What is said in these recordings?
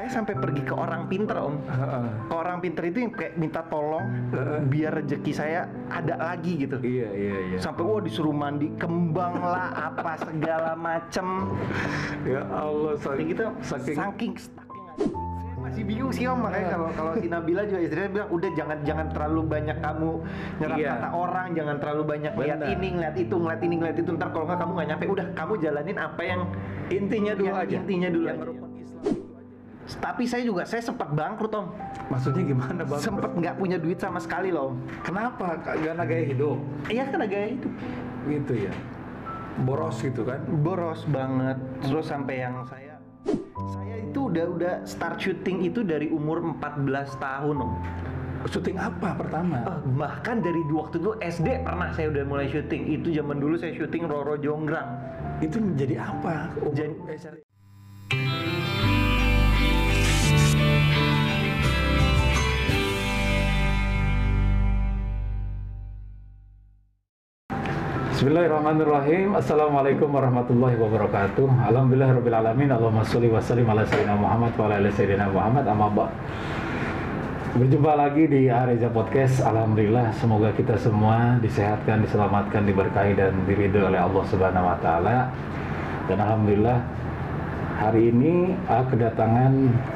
Saya sampai pergi ke orang pinter om. Ke orang pinter itu yang kayak minta tolong biar rezeki saya ada lagi gitu. Iya. Sampai disuruh mandi kembang lah apa segala macem. Ya Allah, gitu saking saya masih bingung sih om, makanya kalau si Nabila juga istrinya bilang udah jangan terlalu banyak kamu nyerap kata orang, jangan terlalu banyak lihat ini ngeliat itu ntar kalau nggak kamu nggak nyampe, udah kamu jalanin apa yang intinya dulu aja. Tapi saya sempat bangkrut om. Maksudnya gimana bang? Sempet nggak punya duit sama sekali loh. Kenapa? Karena gaya hidup? Iya karena gaya hidup. Gitu ya. Boros gitu kan? Boros banget. Terus sampai yang saya itu udah start syuting itu dari umur 14 tahun om. Syuting apa pertama? Bahkan dari waktu itu SD pernah saya udah mulai syuting. Itu zaman dulu saya syuting Roro Jonggrang. Itu menjadi apa? Bismillahirrahmanirrahim. Assalamualaikum warahmatullahi wabarakatuh. Alhamdulillahirabbil alamin. Allahumma sholli wa sallim ala sayyidina Muhammad wa ala ali sayyidina Muhammad. Amma ba'd. Berjumpa lagi di Areza Podcast. Alhamdulillah, semoga kita semua disehatkan, diselamatkan, diberkahi dan diridhoi oleh Allah Subhanahu wa taala. Dan alhamdulillah hari ini kedatangan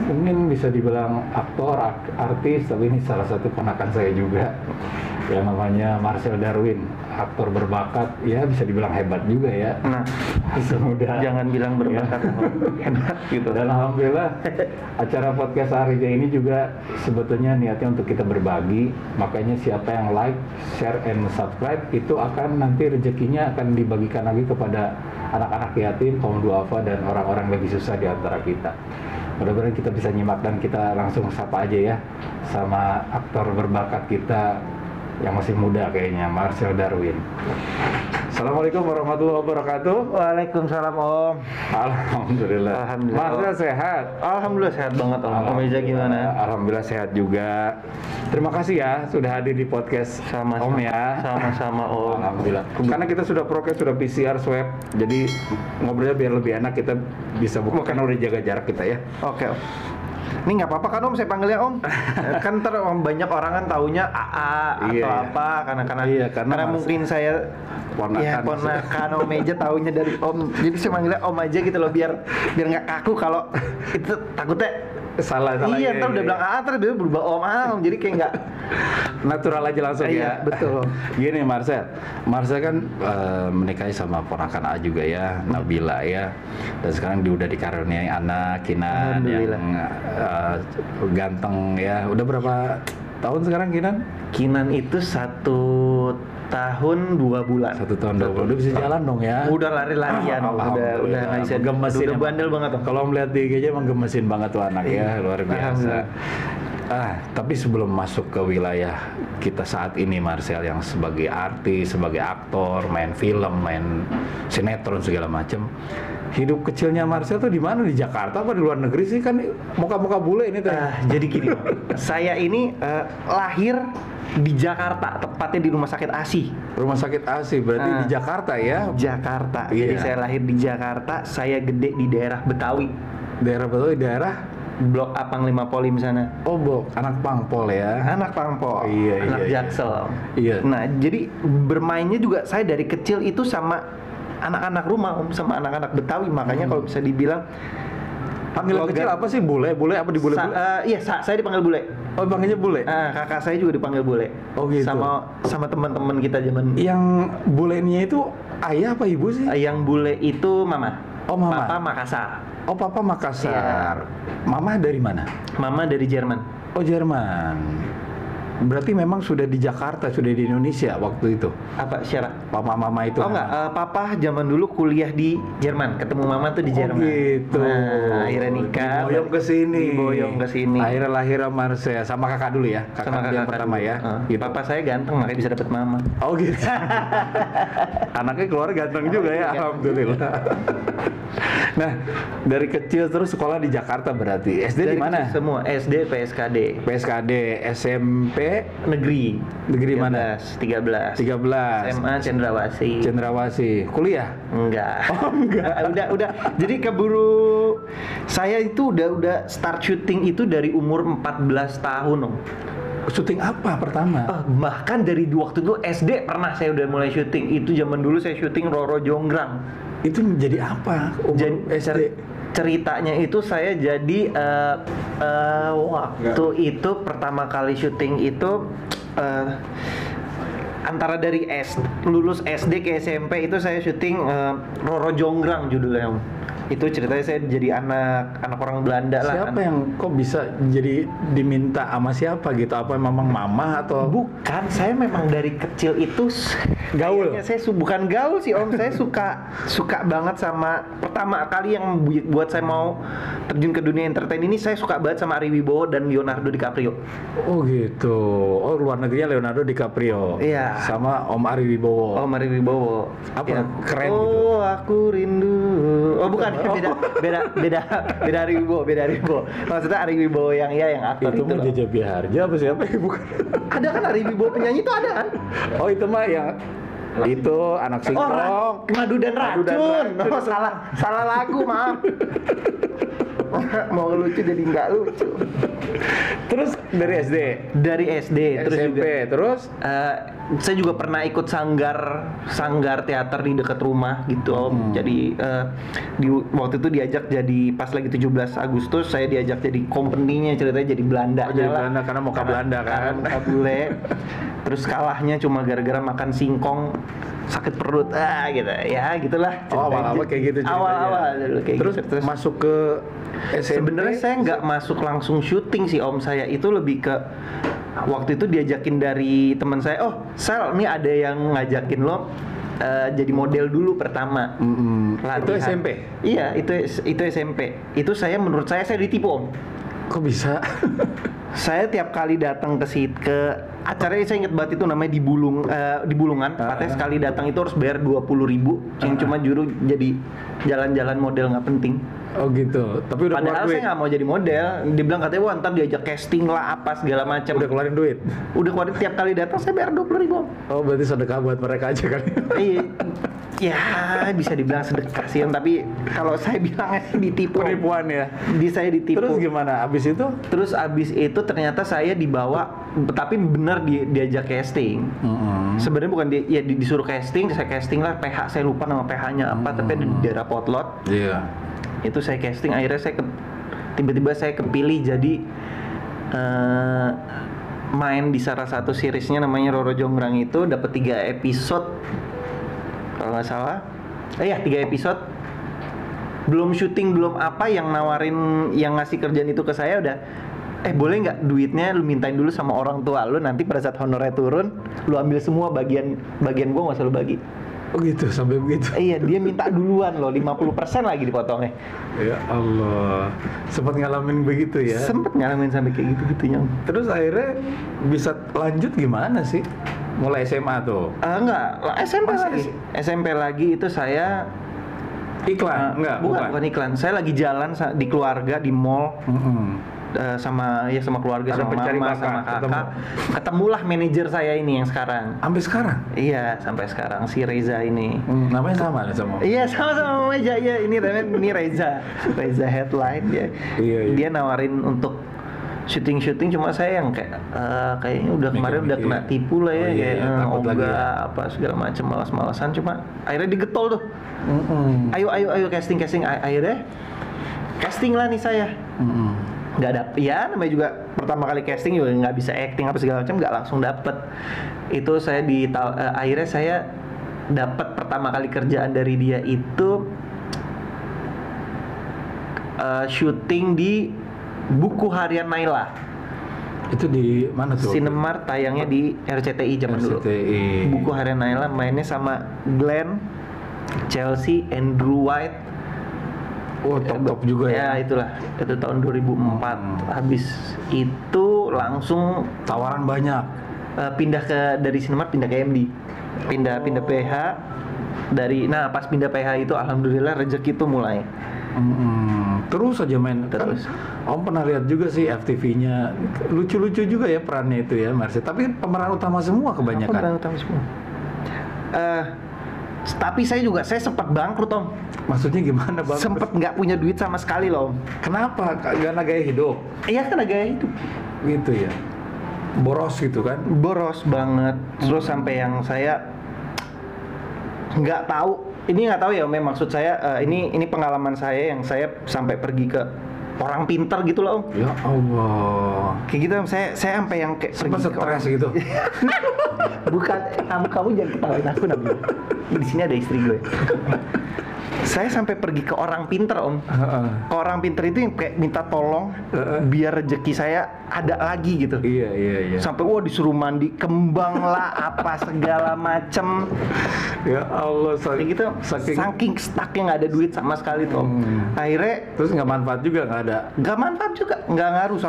mungkin bisa dibilang aktor, artis, tapi ini salah satu ponakan saya juga yang namanya Marcel Darwin, aktor berbakat, ya bisa dibilang hebat juga ya. Nah, semudah jangan bilang berbakat hebat gitu. Dan alhamdulillah acara podcast Areza ini juga sebetulnya niatnya untuk kita berbagi, makanya siapa yang like, share, and subscribe itu akan nanti rezekinya akan dibagikan lagi kepada anak-anak yatim, kaum duafa, dan orang-orang lebih susah di antara kita. Mudah-mudahan kita bisa nyimak dan kita langsung sapa aja ya sama aktor berbakat kita yang masih muda kayaknya, Marcel Darwin. Assalamualaikum warahmatullahi wabarakatuh. Waalaikumsalam om. Alhamdulillah. Marcel sehat? Alhamdulillah sehat banget om. Om Eza gimana? Alhamdulillah sehat juga. Terima kasih ya sudah hadir di podcast om ya. Sama-sama om. Alhamdulillah. Karena kita sudah prokes, sudah PCR swab, jadi ngobrolnya biar lebih enak, kita bisa buka karena udah jaga jarak kita ya. Oke. Ini nggak apa-apa kan om, saya panggilnya om. Kan ntar banyak orang kan taunya AA atau apa, karena mungkin saya ponakan om Eja taunya dari om. Jadi saya panggilnya om aja gitu loh, biar nggak kaku kalau itu takutnya salah. Iya, ntar udah bilang AA, ntar dia berubah om. Jadi kayak nggak natural aja langsung ya. Iya, betul. Gini Marcel kan menikahi sama ponakan A juga ya, Nabila ya. Dan sekarang dia udah dikaruniai anak Kinan yang ganteng ya. Udah berapa tahun sekarang Kinan? Kinan itu 1 tahun 2 bulan. 1 tahun 2 bulan. Udah bisa jalan dong ya? Udah lari-larian. Udah nggak bisa gemesin. Udah bandel banget tuh. Kalau melihat di IG-nya emang gemesin banget tuh anak ya, luar biasa. Tapi sebelum masuk ke wilayah kita saat ini Marcel yang sebagai artis, sebagai aktor, main film, main sinetron segala macem, hidup kecilnya Marcel tuh di mana? Di Jakarta apa di luar negeri sih? Kan muka-muka bule ini tuh. Jadi gini, saya ini lahir di Jakarta, tepatnya di Rumah Sakit ASI. Rumah Sakit ASI berarti di Jakarta ya? Jakarta. Iya. Jadi saya lahir di Jakarta, saya gede di daerah Betawi. Daerah Betawi, daerah Blok A Panglima Polim sana. Oh, Blok anak Pangpol ya. Anak Pangpol. Iya, anak Jaksel. Iya. Nah, jadi bermainnya juga saya dari kecil itu sama anak-anak rumah om, sama anak-anak Betawi. Makanya kalau bisa dibilang panggilan kecil apa sih? Bule apa di bule? Iya, saya dipanggil bule. Oh, panggilnya bule? Kakak saya juga dipanggil bule. Oh gitu. Sama teman-teman kita zaman. Yang bulenya itu ayah apa ibu sih? Yang bule itu mama. Oh, mama. Papa Makassar. Oh, papa Makassar. Iya. Mama dari mana? Mama dari Jerman. Oh, Jerman. Berarti memang sudah di Jakarta, sudah di Indonesia waktu itu. Apa siapa? Mama itu. Oh enggak, papa zaman dulu kuliah di Jerman, ketemu mama tuh di Jerman. Oh gitu. Nah, akhirnya nikah. Diboyong ke sini. Akhirnya lahir Marcel sama kakak dulu ya. Sama kakak yang pertama dulu. ya. Gitu. Papa saya ganteng makanya bisa dapet mama. Oh gitu. Anaknya keluar ganteng juga ya, alhamdulillah. Nah, dari kecil terus sekolah di Jakarta berarti. SD di mana? Semua SD, PSKD, SMP negeri. Negeri mana? 13. SMA Cendrawasih. Kuliah? Enggak. Oh, enggak. Udah. Jadi keburu saya itu udah start syuting itu dari umur 14 tahun, Om. Syuting apa pertama? Bahkan dari waktu itu SD pernah saya udah mulai syuting. Itu zaman dulu saya syuting Roro Jonggrang. Itu menjadi apa? SD? Ceritanya itu saya jadi waktu itu pertama kali syuting itu antara dari lulus SD ke SMP itu saya syuting Roro Jonggrang judulnya, Om. Itu ceritanya saya jadi anak orang Belanda lah. Siapa yang kok bisa jadi diminta sama siapa gitu? Apa memang mama atau? Bukan, saya memang dari kecil itu gaul. Saya bukan gaul sih, Om. Saya suka banget sama, pertama kali yang buat saya mau terjun ke dunia entertain ini, saya suka banget sama Ari Wibowo dan Leonardo DiCaprio. Oh gitu. Oh, luar negerinya Leonardo DiCaprio. Iya. Sama Om Ari Wibowo. Om Ari Wibowo. Apa ya. keren gitu? Oh, aku rindu. Oh, bukan. Beda Ari Wibowo. Maksudnya Ari Wibowo yang aktor itu itu. Itu Jaja Biharja apa siapa ya? Bukan. Ada kan Ari Wibowo penyanyi itu ada kan? Oh, itu mah yang itu anak singkong. Madu dan Racun. Oh, salah lagu, maaf. Mau lucu jadi nggak lucu. Terus dari SD? Dari SD, terus SMP, juga, terus saya juga pernah ikut sanggar teater di dekat rumah gitu, Om. Jadi waktu itu diajak jadi pas lagi 17 Agustus saya diajak jadi company-nya, ceritanya jadi Belanda. Jadi Belanda karena mau ke Belanda kan. Karena bule. Terus kalahnya cuma gara-gara makan singkong, sakit perut gitu ya, gitulah. Oh, awal-awal kayak gitu ceritanya. Awal-awal dulu kayak terus gitu. Terus masuk ke SMP. Sebenarnya saya nggak masuk langsung syuting sih, Om. Saya itu lebih ke waktu itu diajakin dari teman saya. Oh, Sel, nih ada yang ngajakin lo jadi model dulu pertama. Itu SMP? Iya, itu SMP. Itu menurut saya ditipu, Om. Kok bisa? Saya tiap kali datang ke acaranya, saya inget banget itu namanya di Bulungan. Katanya sekali datang itu harus bayar 20.000, yang cuma juru jadi jalan-jalan model nggak penting. Oh gitu. Tapi udah Padahal saya nggak mau jadi model. Dia bilang katanya, wah ntar diajak casting lah apa segala macam. Udah keluarin duit? Udah keluarin, tiap kali datang saya bayar 20.000. Oh, berarti sedekah buat mereka aja kali. Iya. Ya bisa dibilang sedekah sih, tapi kalau saya bilangnya sih ditipu. Penipuan ya? Saya ditipu. Terus gimana abis itu? Terus abis itu ternyata saya dibawa, tapi bener diajak casting. Sebenarnya bukan disuruh casting, saya casting lah PH, saya lupa nama PH-nya apa, tapi di daerah Potlot. Iya. Itu saya casting, akhirnya tiba-tiba saya kepilih jadi main di salah satu seriesnya namanya Roro Jonggrang. Itu dapat 3 episode kalau nggak salah. 3 episode. Belum syuting, belum apa, yang nawarin, yang ngasih kerjaan itu ke saya udah, boleh nggak duitnya lu mintain dulu sama orang tua lu, nanti pada saat honornya turun lu ambil semua, bagian gua nggak usah lu bagi. Oh gitu, sampai begitu? Iya, dia minta duluan loh, 50% lagi dipotongnya. Ya Allah, sempat ngalamin begitu ya? Sempet ngalamin sampai kayak gitu-gitunya. Terus akhirnya bisa lanjut gimana sih? Mulai SMA tuh? Enggak, SMP lagi itu saya iklan? Bukan iklan. Saya lagi jalan di keluarga di mall. Sama keluarga, sama mama, sama kakak. Ketemulah manajer saya ini yang sekarang. Sampai sekarang? Iya, sampai sekarang si Reza ini. Namanya sama sama? Iya, sama Meja. Iya, ini Reza Headline dia. Iya. Dia nawarin untuk syuting, cuma saya yang kayaknya udah kemarin udah kena tipu lah ya, apa segala macam, malas-malasan, cuma akhirnya digetol tuh. Ayo casting. Akhirnya casting lah nih saya. Nggak dapet, ya namanya juga pertama kali casting juga nggak bisa acting apa segala macam, nggak langsung dapet. Itu saya akhirnya saya dapat pertama kali kerjaan dari dia itu syuting di Buku Harian Naila. Itu di mana tuh? Cinemark, tayangnya di RCTI zaman dulu. Buku Harian Naila, mainnya sama Glenn, Chelsea, Andrew White. Oh, top juga ya. Ya itulah, itu tahun 2004. Habis itu langsung tawaran banyak. Dari Cinemark pindah ke MD. Pindah PH. Pas pindah PH itu alhamdulillah rezeki itu mulai. Terus aja main. Terus. Om pernah lihat juga sih FTV-nya, lucu-lucu juga ya perannya itu ya Marcel. Tapi pemeran utama semua kebanyakan. Pemeran utama semua. Tapi saya sempat bangkrut Om. Maksudnya gimana bang? Sempet nggak punya duit sama sekali loh Om. Kenapa? Karena gaya hidup? Iya karena gaya hidup. Gitu ya. Boros gitu kan? Boros banget. Terus sampai yang saya nggak tahu. Ini nggak tahu ya Om. Maksud saya ini pengalaman saya yang saya sampai pergi ke orang pinter gitu loh Om. Ya Allah. Kayak gitu Om. Saya sampai yang kayak sempat stres gitu. Bukan, kamu jangan ketawain aku Nabi. Di sini ada istri gue. Saya sampai pergi ke orang pinter Om. Ke orang pinter itu yang kayak minta tolong biar rezeki saya ada lagi gitu. Iya. Sampai disuruh mandi kembang lah apa segala macem. Ya Allah, gitu. Saking stucknya nggak ada duit sama sekali tuh. Akhirnya terus nggak manfaat juga, nggak ada. Nggak manfaat juga, nggak ngaruh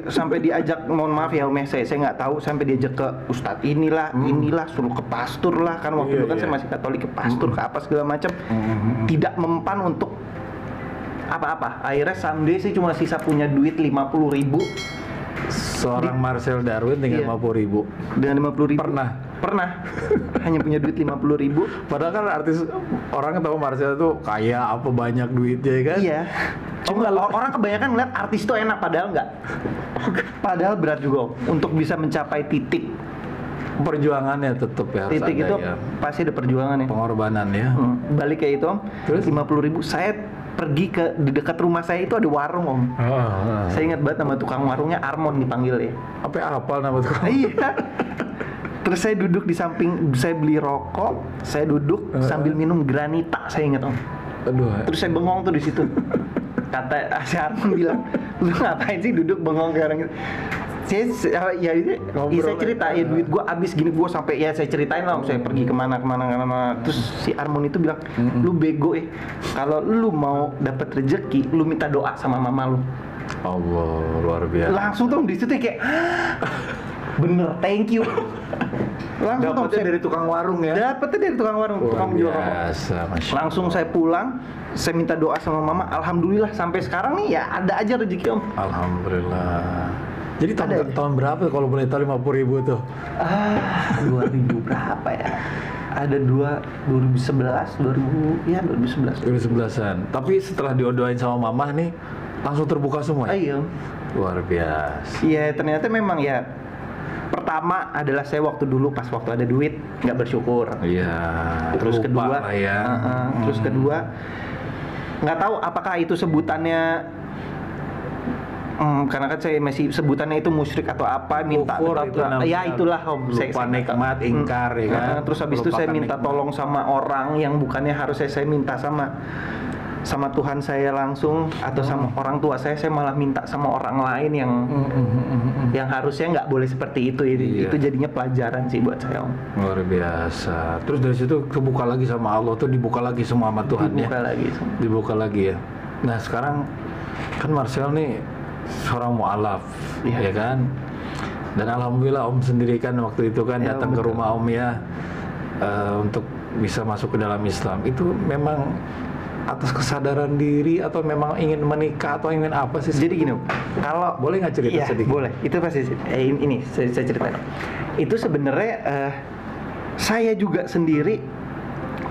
sampai diajak, mohon maaf ya Om, saya nggak tahu, sampai diajak ke ustadz inilah suruh ke pastor lah kan waktu itu kan saya masih Katolik, ke pastor ke apa segala macam. Tidak mempan untuk apa-apa. Akhirnya someday sih cuma sisa punya duit 50.000. Seorang Marcel Darwin dengan 50.000. Dengan 50.000. Pernah. Hanya punya duit 50.000. Padahal kan artis, orang tahu Marcel tuh kaya apa banyak duitnya kan? Iya. Cuma orang kebanyakan ngeliat artis tuh enak, padahal enggak. Padahal berat juga untuk bisa mencapai titik. Perjuangannya tetap ya. Titik itu ya. Pasti ada perjuangan ya. Pengorbanan ya. Balik kayak itu Om. Terus 50.000 saya pergi di dekat rumah saya itu ada warung Om. Saya ingat banget nama tukang warungnya Armon dipanggil ya. Apa hafal nama tukang? Iya. Terus saya duduk di samping, saya beli rokok, saya duduk sambil minum granita, saya ingat Om. Aduh. Terus saya bengong tuh di situ. Kata si Armon bilang, lu ngapain sih duduk bengong kayak orang gitu? Saya cerita ya duit gue abis gini, gue sampai saya ceritain lah Om, saya pergi kemana. Terus si Armon itu bilang, lu bego kalau lu mau dapat rezeki lu minta doa sama mama lu. Allah, luar biasa. Langsung tuh di situ kayak bener, thank you. Langsung dapetnya dari tukang warung ya? Dapetnya dari tukang warung, tukang jual rokok. Langsung saya pulang, saya minta doa sama mama. Alhamdulillah sampai sekarang nih ya ada aja rezeki Om. Alhamdulillah. Jadi tahun berapa kalau boleh tahu 50.000 tuh? 2000 berapa ya? Ada 2011. 2011-an. Tapi setelah diodoain sama mama nih, langsung terbuka semua ya? Iya. Luar biasa. Iya, ternyata memang ya. Pertama adalah saya waktu ada duit nggak bersyukur. Iya. Terus kedua, ya. Terus kedua nggak tahu apakah itu sebutannya. Karena kan saya masih sebutannya itu musyrik atau apa, minta itulah Om. Lupa nikmat, ingkar ya kan. Terus habis itu saya minta tolong sama orang yang bukannya harusnya saya minta sama Tuhan saya langsung atau sama orang tua saya malah minta sama orang lain yang harusnya nggak boleh seperti itu. Itu jadinya pelajaran sih buat saya Om. Luar biasa. Terus dari situ kebuka lagi sama Allah tuh, dibuka lagi semua sama Tuhan. Dibuka lagi ya. Nah sekarang kan Marcel nih seorang mu'alaf, ya kan? Dan alhamdulillah Om sendiri kan waktu itu kan datang ke rumah Om ya untuk bisa masuk ke dalam Islam. Itu memang atas kesadaran diri atau memang ingin menikah atau ingin apa sih? Jadi gini, kalau boleh nggak cerita sedikit? Boleh. Itu pasti ini saya ceritain. Itu sebenarnya saya juga sendiri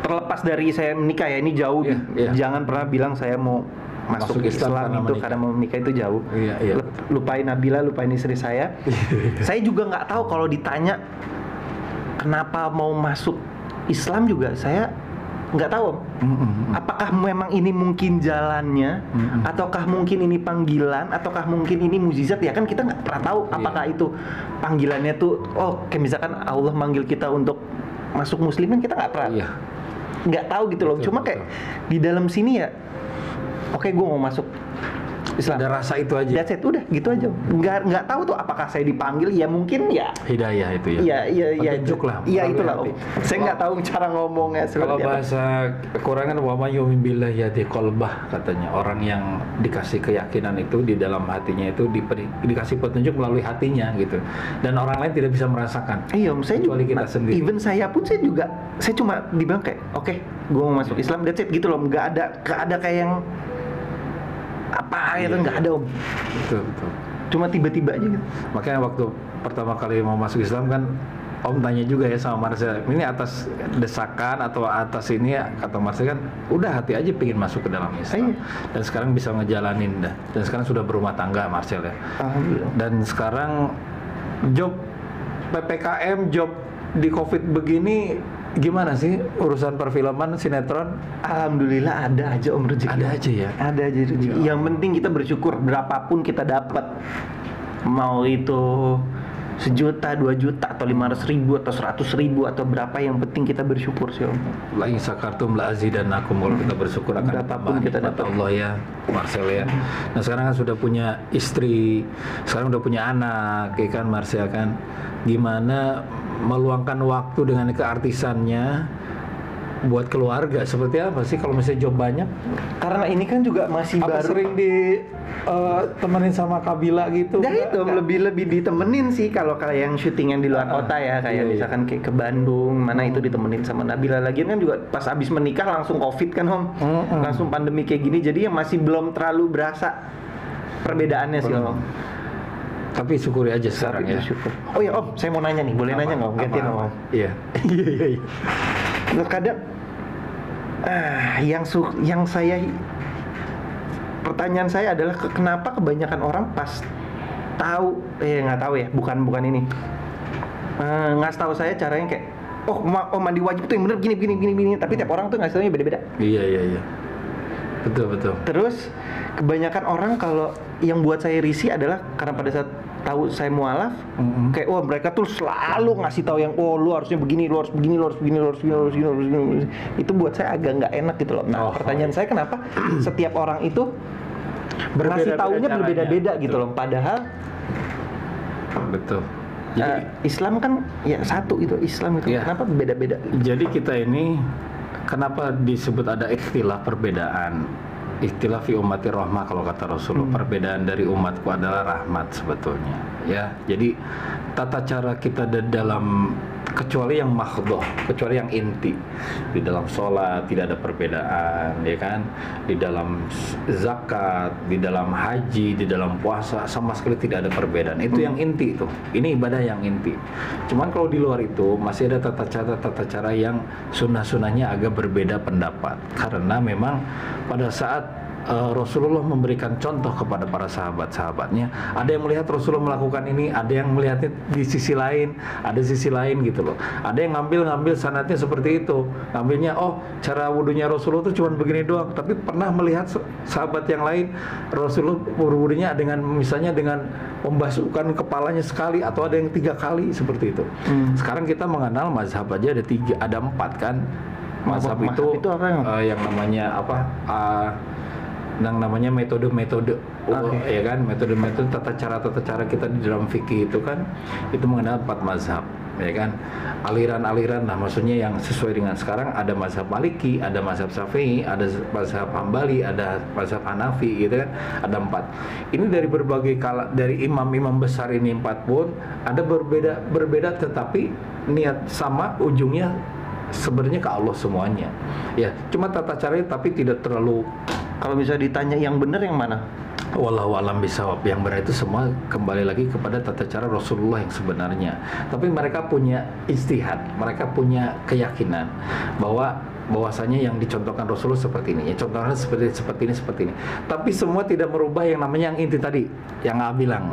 terlepas dari saya menikah ya, ini jauh. Jangan pernah bilang saya mau masuk Islam itu karena mau menikah, itu jauh. Lupain Nabila, lupain istri saya. Saya juga nggak tahu kalau ditanya kenapa mau masuk Islam juga saya nggak tahu. Apakah memang ini mungkin jalannya, ataukah mungkin ini panggilan, ataukah mungkin ini mukjizat, ya kan kita nggak pernah tahu apakah itu panggilannya tuh kayak misalkan Allah manggil kita untuk masuk Muslim, kan kita nggak pernah nggak tahu gitu loh. Cuma kayak di dalam sini ya, oke, gue mau masuk Islam. Ada rasa itu aja. That's it, udah gitu aja. Nggak tahu tuh apakah saya dipanggil, ya mungkin ya. Hidayah itu ya. Iya. Petunjuk lah. Iya itulah. Saya nggak tahu cara ngomongnya. Kalau bahasa kekurangan wa may yu'min billahi yahdi qalbah, katanya orang yang dikasih keyakinan itu di dalam hatinya itu dikasih petunjuk melalui hatinya gitu. Dan orang lain tidak bisa merasakan. Iya, saya juga. Kita sendiri. Even saya pun saya cuma dibilang kayak, oke, gue mau masuk Islam, that's it gitu loh. Nggak ada kayak yang apa gitu, nggak ada Om. Betul. Cuma tiba-tiba aja gitu. Makanya waktu pertama kali mau masuk Islam kan Om tanya juga ya sama Marcel, ini atas desakan atau atas ini ya, kata Marcel kan udah hati aja pengen masuk ke dalam Islam. Dan sekarang bisa ngejalanin dah. Dan sekarang sudah berumah tangga Marcel ya. Alhamdulillah. Dan sekarang job PPKM, job di Covid begini gimana sih urusan perfilman, sinetron? Alhamdulillah ada aja Om rezeki. Ada aja ya. Ada aja rezeki. Yang penting kita bersyukur berapapun kita dapat. Mau itu 1 juta, 2 juta, atau 500.000 atau 100.000 atau berapa, yang penting kita bersyukur sih Om. La in sakartum la azidannakum, kalau kita bersyukur akan berapapun kita dapat Allah ya, Marcel ya. Nah sekarang kan sudah punya istri, sekarang udah punya anak, ya kan Marcel kan. Gimana meluangkan waktu dengan keartisannya buat keluarga, seperti apa sih kalau misalnya job banyak? Karena ini kan juga masih apa baru. Sering temenin sama Kabila gitu? Nah itu lebih ditemenin sih kalau kayak yang syuting yang di luar kota ya, kayak misalkan kayak ke Bandung, mana itu ditemenin sama Nabila. Lagian kan juga pas abis menikah langsung Covid kan Om, langsung pandemi kayak gini, jadi yang masih belum terlalu berasa perbedaannya sih Om. Tapi syukuri aja sekarang ya. Syukur. Oh ya Om, saya mau nanya nih, boleh nanya nggak Om? Gantiin Om. Iya. Kadang yang saya pertanyaan saya adalah kenapa kebanyakan orang pas tahu nggak tahu ya, bukan ini nggak tahu saya caranya kayak mandi wajib tuh yang bener gini, tapi tiap orang tuh ngasih taunya beda-beda. Iya. Betul. Terus kebanyakan orang kalau yang buat saya risih adalah karena pada saat tahu saya mualaf, kayak mereka tuh selalu ngasih tahu yang lu harusnya begini, lu harus begini. Itu buat saya agak nggak enak gitu loh. Nah, pertanyaan saya kenapa setiap orang itu ngasih taunya berbeda-beda gitu loh. Padahal betul. Jadi Islam kan ya satu itu, Islam itu. Kenapa beda-beda? Jadi kita ini kenapa disebut ada ikhtilaf, perbedaan? Ikhtilaf fi ummati rahmah, kalau kata Rasulullah. Perbedaan dari umatku adalah rahmat sebetulnya. Ya, jadi tata cara kita dalam, kecuali yang makhdoh, kecuali yang inti, di dalam sholat tidak ada perbedaan, ya kan? Di dalam zakat, di dalam haji, di dalam puasa sama sekali tidak ada perbedaan. Itu yang inti tuh. Ini ibadah yang inti. Cuman kalau di luar itu masih ada tata cara yang sunnah-sunnahnya agak berbeda pendapat. Karena memang pada saat Rasulullah memberikan contoh kepada para sahabat-sahabatnya, ada yang melihat Rasulullah melakukan ini, ada yang melihatnya di sisi lain, ada sisi lain gitu loh. Ada yang ngambil sanadnya seperti itu, ngambilnya cara wudunya Rasulullah itu cuma begini doang, tapi pernah melihat sahabat yang lain Rasulullah wudunya dengan misalnya dengan membasuhkan kepalanya sekali, atau ada yang 3 kali seperti itu. Sekarang kita mengenal mazhab aja ada 4 kan. Mazhab itu yang namanya yang namanya metode-metode, ya kan, metode-metode tata cara kita di dalam fikih itu kan, itu mengenal 4 mazhab, ya kan, aliran-aliran. Nah, maksudnya yang sesuai dengan sekarang ada mazhab Maliki, ada mazhab Syafi'i, ada mazhab Hambali, ada mazhab Hanafi, gitu kan, ada 4. Ini dari berbagai dari imam-imam besar ini 4 pun ada berbeda, tetapi niat sama, ujungnya sebenarnya ke Allah semuanya. Ya, cuma tata caranya tapi tidak terlalu. Kalau bisa ditanya yang benar yang mana? Wallahu a'lam bishawab. Yang benar itu semua kembali lagi kepada tata cara Rasulullah yang sebenarnya. Tapi mereka punya ijtihad, mereka punya keyakinan bahwasanya yang dicontohkan Rasulullah seperti ini, ya contohnya seperti ini. Tapi semua tidak merubah yang namanya yang inti tadi, yang Om bilang.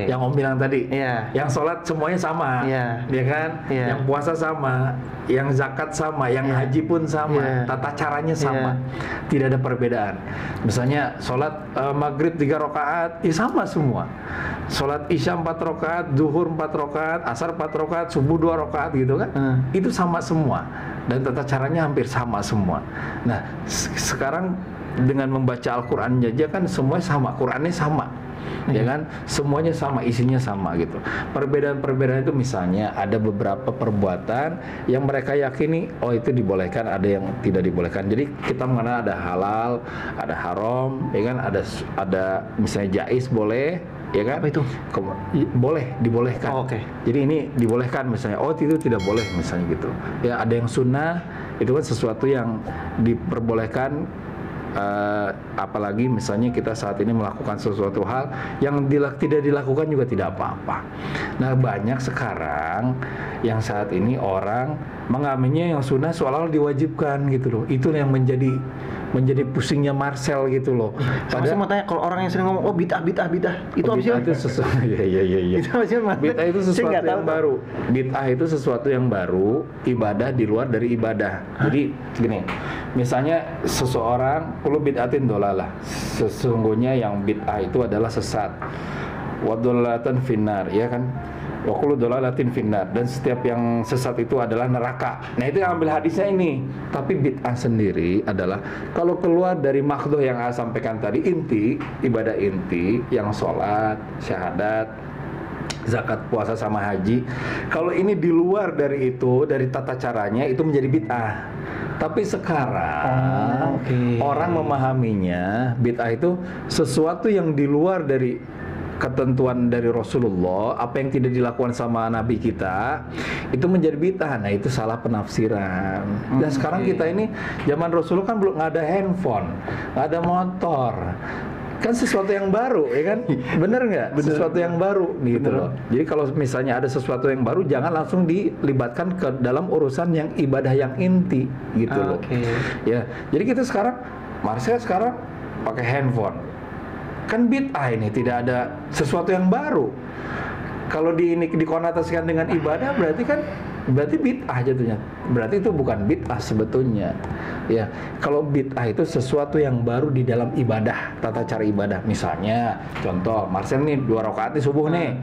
Yang Om bilang tadi. Yang sholat semuanya sama, ya kan? Yang puasa sama, yang zakat sama, yang haji pun sama, tata caranya sama, tidak ada perbedaan. Misalnya sholat maghrib 3 rakaat, ya sama semua. Sholat isya 4 rakaat, zuhur 4 rakaat, asar 4 rakaat, subuh 2 rakaat gitu kan? Itu sama semua. Dan tata caranya hampir sama semua. Nah, sekarang dengan membaca Al-Quran aja kan semuanya sama, Qurannya sama, ya kan? Semuanya sama, isinya sama gitu. Perbedaan-perbedaan itu misalnya ada beberapa perbuatan yang mereka yakini, itu dibolehkan, ada yang tidak dibolehkan. Jadi kita mengenal ada halal, ada haram, ya kan? Ada misalnya jaiz boleh, ya kan? Apa itu? Dibolehkan. Jadi ini dibolehkan misalnya, itu tidak boleh misalnya gitu. Ya, ada yang sunnah, itu kan sesuatu yang diperbolehkan apalagi misalnya kita saat ini melakukan sesuatu hal yang tidak dilakukan juga tidak apa-apa. Nah, banyak sekarang yang saat ini orang mengamini yang sunnah seolah-olah diwajibkan gitu loh. Itu yang menjadi pusingnya Marcel gitu loh. Padahal mau tanya, kalau orang yang sering ngomong bid'ah itu apa sih? Itu sesuatu bid'ah itu sesuatu yang baru. Bid'ah itu sesuatu yang baru, ibadah di luar dari ibadah. Jadi gini, misalnya seseorang kullu bid'atin dolalah. Sesungguhnya yang bid'ah itu adalah sesat. Wa dolalatan finnar, ya kan? Wa kullu dolalatin finnar, dan setiap yang sesat itu adalah neraka. Nah, itu yang ambil hadisnya ini. Tapi bid'ah sendiri adalah kalau keluar dari makhdoh yang saya sampaikan tadi, inti, ibadah inti yang sholat, syahadat, zakat, puasa sama haji. Kalau ini di luar dari itu, dari tata caranya, itu menjadi bid'ah. Tapi sekarang orang memahaminya bid'ah itu sesuatu yang di luar dari ketentuan dari Rasulullah, apa yang tidak dilakukan sama Nabi kita, itu menjadi bid'ah. Nah, itu salah penafsiran. Dan sekarang kita ini zaman Rasulullah kan belum nggak ada handphone, nggak ada motor, kan sesuatu yang baru, ya kan? Bener nggak? Sesuatu yang baru gitu loh. Jadi kalau misalnya ada sesuatu yang baru, jangan langsung dilibatkan ke dalam urusan yang ibadah yang inti gitu loh. Ya, jadi kita sekarang, Marcel sekarang pakai handphone. Kan bid'ah ini, tidak ada sesuatu yang baru. Kalau dikonotasikan dengan ibadah, berarti bid'ah jatuhnya. Berarti itu bukan bid'ah sebetulnya. Ya, kalau bid'ah itu sesuatu yang baru di dalam ibadah, tata cara ibadah. Misalnya, contoh, Marcel nih 2 rakaat nih subuh nih.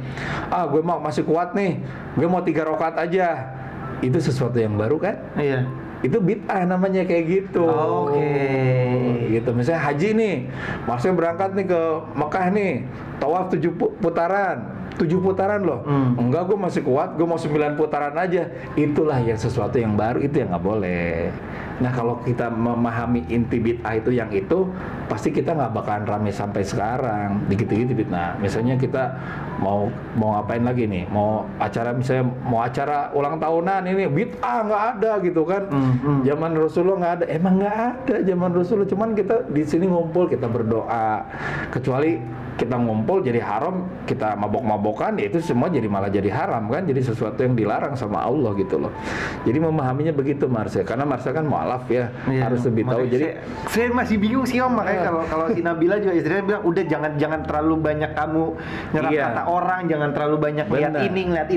Gue masih kuat nih. Gue mau 3 rakaat aja. Itu sesuatu yang baru kan? Iya. Itu bid'ah namanya, kayak gitu. Gitu. Misalnya haji nih, Marcel berangkat nih ke Mekah nih, tawaf 7 putaran loh. Enggak, gue masih kuat, gue mau 9 putaran aja. Itulah yang sesuatu yang baru, itu yang nggak boleh. Nah, kalau kita memahami inti bid'ah itu yang itu, pasti kita nggak bakalan rame sampai sekarang. Gitu-gitu bid'ah. Misalnya kita mau ngapain lagi nih? Mau acara ulang tahunan ini, bid'ah nggak ada gitu kan? Zaman Rasulullah nggak ada. Emang nggak ada zaman Rasulullah. Cuman kita di sini ngumpul, kita berdoa. Kecuali kita ngumpul jadi haram, kita mabok-mabokan, ya itu semua malah jadi haram kan, jadi sesuatu yang dilarang sama Allah gitu loh. Jadi memahaminya begitu Marcel, karena Marcel kan mualaf ya, harus lebih tahu. Jadi saya masih bingung sih Om, makanya kalau si Nabila juga istrinya bilang udah jangan terlalu banyak kamu nyerap kata orang, jangan terlalu banyak lihat ini, ngeliat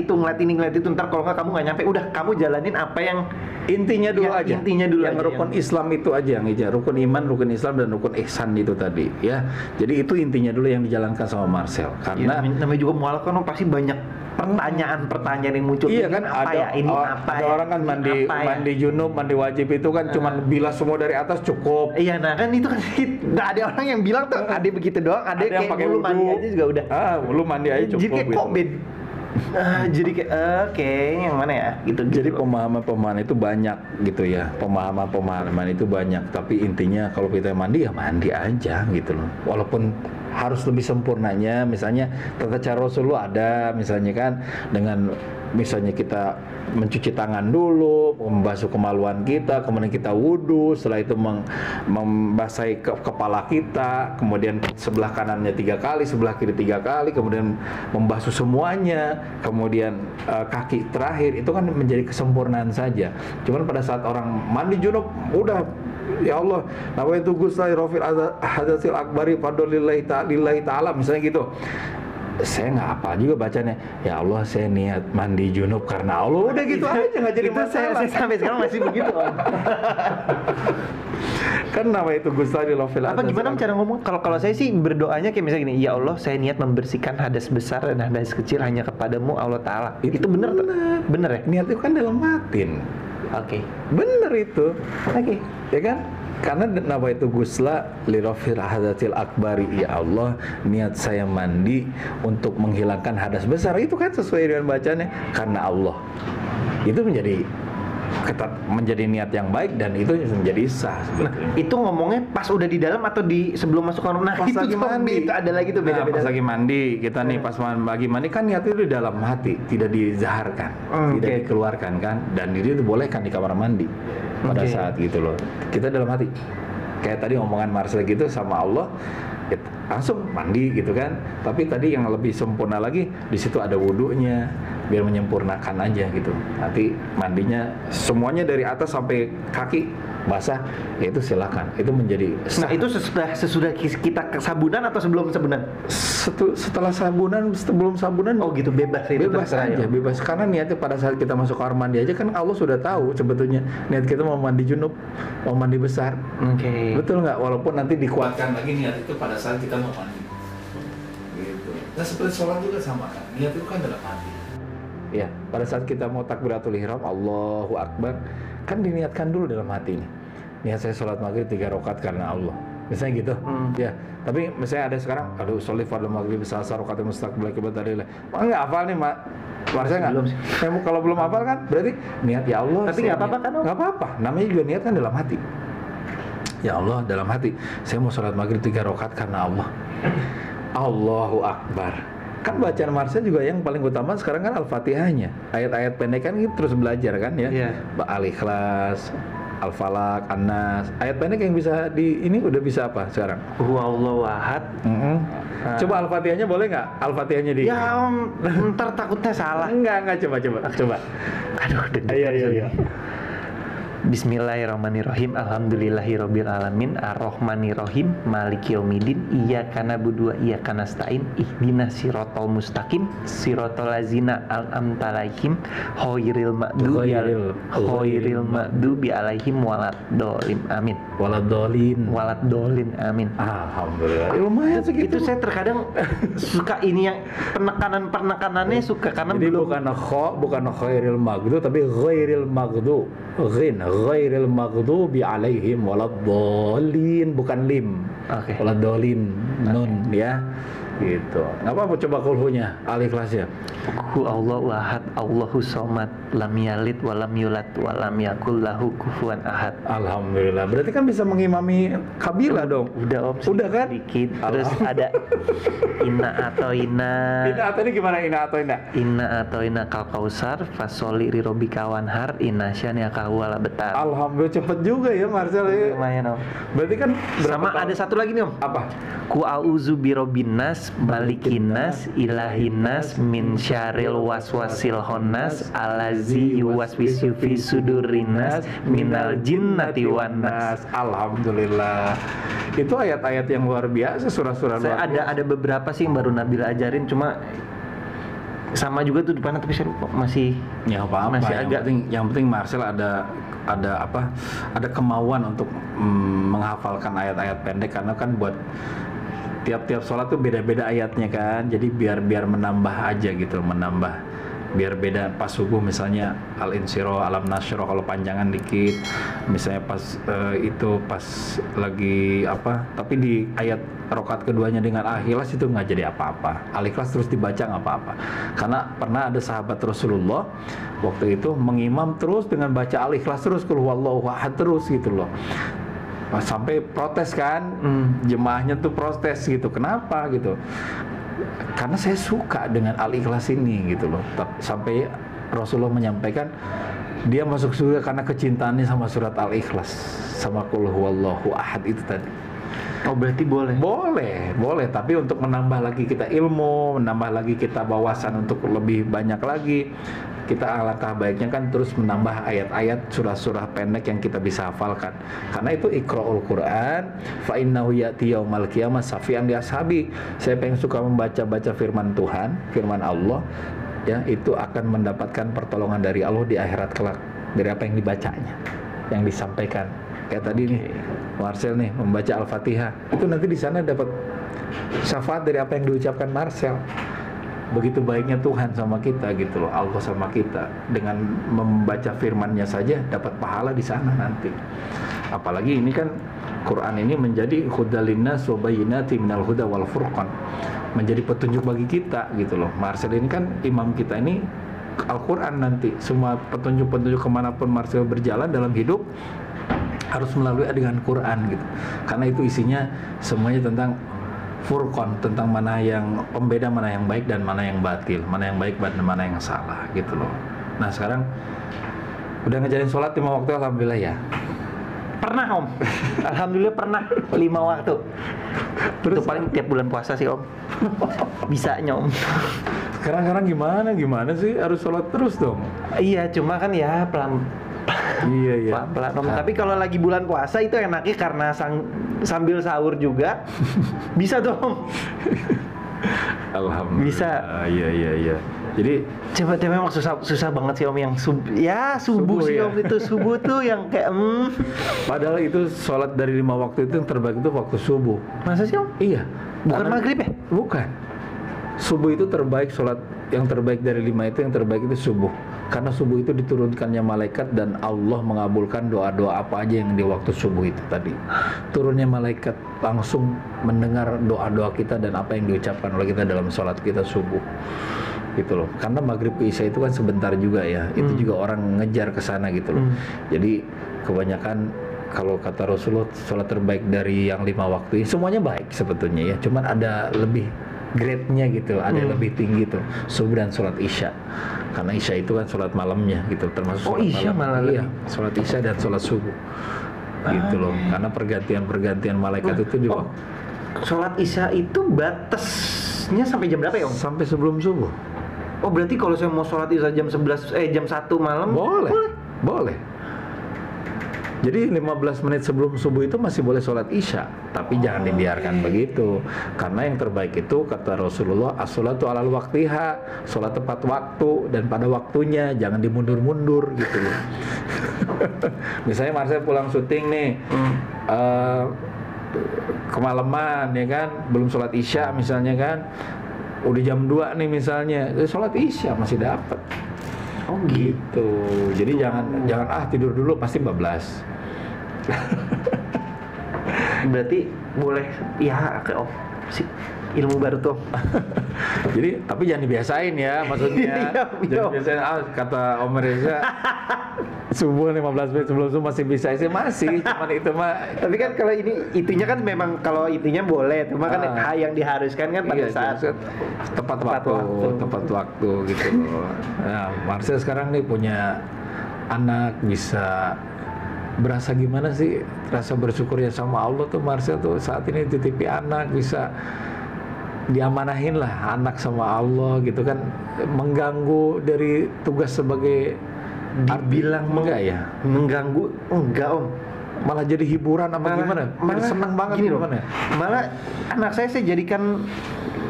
itu, ntar kalau kamu nggak nyampe, udah kamu jalanin apa yang intinya dulu aja. Yang aja, rukun Islam itu aja yang rukun iman, rukun Islam, dan rukun ihsan itu tadi ya. Jadi itu intinya dulu yang dijalankan sama Marcel. Karena namanya juga mualaf kan pasti banyak pertanyaan yang muncul. Iya kan, ada orang kan mandi junub, mandi wajib itu kan cuman bilas semua dari atas cukup. Iya, nah kan itu kan nggak ada orang yang bilang tuh ada begitu doang, ada yang kayak bulu mandi aja juga udah. Bulu mandi aja cukup. Jadi kayak gitu. Jadi yang mana ya gitu. Jadi pemahaman itu banyak gitu ya, pemahaman itu banyak, tapi intinya kalau kita mandi ya mandi aja gitu loh. Walaupun harus lebih sempurnanya, misalnya tata cara Rasulullah ada, misalnya kan dengan misalnya kita mencuci tangan dulu, membasuh kemaluan kita, kemudian kita wudhu, setelah itu membasahi kepala kita, kemudian sebelah kanannya 3 kali, sebelah kiri 3 kali, kemudian membasuh semuanya, kemudian kaki terakhir, itu kan menjadi kesempurnaan saja. Cuman pada saat orang mandi junub, udah ya Allah, nawaitu ghusla rafil hadatsil akbari fadlillahi ta'ala, misalnya gitu. Saya nggak apa juga bacanya, ya Allah saya niat mandi junub karena Allah, udah gitu aja, nggak jadi masalah. Saya sampai sekarang masih begitu kan nama itu Gustadi Lofil. Apa gimana cara ngomong? Kalau saya sih berdoanya kayak misalnya gini, ya Allah saya niat membersihkan hadas besar dan hadas kecil hanya kepadamu Allah Ta'ala. Itu bener ya? Niat itu kan dalam batin. Oke. Bener itu. Oke. Ya kan? Karena nama itu gusla lirafil hadatil akbari, ya Allah niat saya mandi untuk menghilangkan hadas besar, itu kan sesuai dengan bacanya karena Allah. Itu menjadi niat yang baik dan itu menjadi sah. Nah, itu ngomongnya pas udah di dalam atau di sebelum masuk kamar? Nah, pas lagi mandi. Itu ada lagi tuh beda-beda. Pas lagi mandi, kita nih pas lagi mandi kan niat itu di dalam hati, tidak dizaharkan, tidak dikeluarkan kan, dan itu boleh kan di kamar mandi pada saat gitu loh. Kita dalam hati, Kayak tadi omongan Marcel gitu sama Allah, ya, langsung mandi gitu kan. Tapi tadi yang lebih sempurna lagi, di situ ada wudunya, biar menyempurnakan aja gitu. Nanti mandinya semuanya dari atas sampai kaki basah, ya itu silakan. Itu menjadi Nah, itu sesudah kita ke sabunan atau sebelum sabunan? Setelah sabunan, sebelum sabunan. Oh gitu, bebas itu. Bebas aja, bebas. Karena niatnya pada saat kita masuk kamar mandi aja kan Allah sudah tahu sebetulnya niat kita mau mandi junub, mau mandi besar. Oke. Betul nggak? Walaupun nanti dikuatkan lagi niat itu pada saat kita mau mandi. Gitu. Nah seperti sholat juga sama kan, niat itu kan dalam hati. Ya, pada saat kita mau takbiratul ihram, Allahu Akbar, kan diniatkan dulu dalam hati nih. Niat saya sholat maghrib 3 rakaat karena Allah. Misalnya gitu. Ya, tapi misalnya ada sekarang, aduh sholli fardhu maghrib salasa rakaatin mustaqbil qiblat dalil. Enggak hafal nih, Mak. Harusnya enggak. Kalau belum hafal kan berarti niat ya Allah. Tapi enggak apa-apa kan? Enggak apa-apa. Namanya juga niat kan dalam hati. Ya Allah, dalam hati. Saya mau sholat maghrib 3 rakaat karena Allah. Allahu Akbar. Kan bacaan Marcel juga yang paling utama sekarang kan Al-Fatihahnya. Ayat-ayat pendek kan kita terus belajar kan ya. Al-Ikhlas, Al-Falaq, An-Nas. Ayat pendek yang bisa ini udah bisa apa sekarang? Huwallahu ahad. Coba Al-Fatihahnya boleh nggak? Al-Fatihahnya di. Ya ntar takutnya salah. Enggak coba. Aduh, Iya. Bismillahirrahmanirrahim. Alhamdulillahirabbil alamin, arrahmanirrahim, maliki yaumiddin, iyyaka na'budu wa iyyaka nasta'in, ihdinas siratal mustaqim, siratal ladzina an'amta 'alaihim, ghairil maghdubi 'alaihim waladdallin. Amin. Waladdallin. Amin. Alhamdulillah. Lumayan segitu. Itu saya terkadang suka ini yang penekanannya suka karena jadi belum bukan ghairil maghdu tapi ghairil maghdu. Ghairil maghdubi alaihim waladdallin, bukan lim. Oke. Waladdallin nun ya. Gitu. Enggak apa-apa coba kulhunya, Al-Ikhlasnya. Hu Allahu ahad, Allahu somad, lam yalid wa lam yulad wa lam yakul lahu kufuwan ahad. Alhamdulillah. Berarti kan bisa mengimami kabilah dong. Udah Om. Udah kan? Dikit. Terus ada Inna atau Inna. Inna atau ini gimana Inna atau Inna? Inna atau Inna kal kausar, fasoli rirobika wanhar, inna syani'aka huwal abtar. Alhamdulillah cepet juga ya Marcel ya. Lumayan Om. Berarti kan sama ada satu lagi nih Om. Apa? Ku a'udzu birobbinas, malikinas, ilahinas, min syarril waswasil khannas, allazi yuwaswisu fi sudurinas, minal jinnati wan nas. Alhamdulillah. Itu ayat-ayat yang luar biasa, surah-surah luar biasa. Ada beberapa sih yang baru Nabil ajarin, cuma sama juga tuh depannya tapi saya lupa masih yang penting Marcel ada apa? Ada kemauan untuk menghafalkan ayat-ayat pendek karena kan buat tiap-tiap sholat tuh beda-beda ayatnya kan, jadi biar menambah aja gitu, biar beda pas subuh misalnya Al-Insyirah, Alam Nasyrah kalau panjangan dikit, misalnya pas pas lagi apa, tapi di ayat rakaat keduanya dengan Al-Ikhlas itu nggak jadi apa-apa. Al-Ikhlas terus dibaca nggak apa-apa, karena pernah ada sahabat Rasulullah waktu itu mengimam terus dengan baca Al-Ikhlas terus, qul huwallahu ahad terus gitu loh. Sampai protes kan, jemaahnya tuh protes gitu, kenapa gitu, karena saya suka dengan Al-Ikhlas ini gitu loh. Sampai Rasulullah menyampaikan dia masuk surga karena kecintaannya sama surat Al-Ikhlas, sama qul huwallahu ahad itu tadi. Oh berarti boleh? Boleh, tapi untuk menambah lagi kita ilmu, menambah lagi kita wawasan untuk lebih banyak lagi, kita alangkah baiknya kan terus menambah ayat-ayat surah-surah pendek yang kita bisa hafalkan. Karena itu Iqra'ul Qur'an fa innahu ya'ti yaumal qiyamah syafi'an li ashabi. Siapa yang suka membaca-baca firman Tuhan, firman Allah, ya itu akan mendapatkan pertolongan dari Allah di akhirat kelak dari apa yang dibacanya, yang disampaikan. Kayak tadi nih Marcel nih membaca Al-Fatihah, itu nanti di sana dapat syafaat dari apa yang diucapkan Marcel. Begitu baiknya Tuhan sama kita gitu loh, Allah sama kita, dengan membaca firman-Nya saja dapat pahala di sana nanti. Apalagi ini kan Quran ini menjadi hudal linnas wa bayyinatin minal huda wal furqan, menjadi petunjuk bagi kita gitu loh. Marcel ini kan imam kita ini Al-Quran nanti, semua petunjuk-petunjuk kemanapun Marcel berjalan dalam hidup harus melalui dengan Quran gitu, karena itu isinya semuanya tentang furqan, tentang mana yang pembeda, mana yang baik dan mana yang batil, mana yang baik dan mana yang salah gitu loh. Nah sekarang udah ngejalin sholat 5 waktu alhamdulillah ya. Pernah Om. Alhamdulillah pernah 5 waktu. Terus itu paling tiap bulan puasa sih Om. Bisanya Om. Sekarang gimana sih? Harus sholat terus dong. Iya, cuma kan ya pelan. Iya. Pelan Om. Tapi kalau lagi bulan puasa itu enaknya karena sambil sahur juga bisa dong. Alhamdulillah. Bisa. Iya. Jadi coba memang susah banget sih Om yang subuh sih ya? Om, itu subuh tuh yang kayak Padahal itu sholat dari 5 waktu itu yang terbaik itu waktu subuh. Masa sih Om? Iya. Bukan maghrib ya? Bukan. Subuh itu terbaik, sholat yang terbaik dari 5 itu yang terbaik itu subuh. Karena subuh itu diturunkannya malaikat dan Allah mengabulkan doa-doa apa aja yang di waktu subuh itu tadi. Turunnya malaikat langsung mendengar doa-doa kita dan apa yang diucapkan oleh kita dalam sholat kita subuh. Gitu loh. Karena maghrib ke isya itu kan sebentar juga ya. Itu juga orang ngejar ke sana gitu loh. Jadi kebanyakan kalau kata Rasulullah sholat terbaik dari yang 5 waktu ini semuanya baik sebetulnya ya. Cuman ada lebih grade-nya gitu, ada yang lebih tinggi tuh subuh dan sholat isya. Karena isya itu kan sholat malamnya gitu, termasuk sholat isya malam. malah Iya, sholat isya dan sholat subuh. Gitu loh. Karena pergantian malaikat itu di waktu. Sholat isya itu batasnya sampai jam berapa ya Om? Sampai sebelum subuh. Oh berarti kalau saya mau sholat isya jam 1 malam boleh. Jadi 15 menit sebelum subuh itu masih boleh sholat isya, tapi jangan dibiarkan begitu. Karena yang terbaik itu kata Rasulullah, as-sholatu alal waqtiha, sholat tepat waktu dan pada waktunya, jangan dimundur-mundur gitu loh. Misalnya Marcel pulang syuting nih, kemalaman ya kan, belum sholat isya misalnya kan, udah jam 2 nih misalnya, sholat isya masih dapat. Oh gitu. Jadi jangan tidur dulu pasti bablas. Berarti boleh ya Om. Sip. Ilmu baru tuh. Jadi tapi jangan dibiasain ya maksudnya. Jangan biasain kata Om Reza subuh 15 menit sebelum subuh masih bisa sih cuman itu mah. Tapi kan kalau itunya kan memang kalau itunya boleh, cuma kan yang diharuskan kan pada saat tepat waktu gitu loh. Nah, Marcel sekarang nih punya anak, bisa berasa gimana sih rasa bersyukur ya sama Allah tuh Marcel tuh saat ini titipi anak, bisa diamanahin lah anak sama Allah gitu kan, mengganggu dari tugas sebagai dibilang enggak ya? Mengganggu enggak Om, malah jadi hiburan apa gimana? Malah seneng banget gini gimana? Malah anak saya jadikan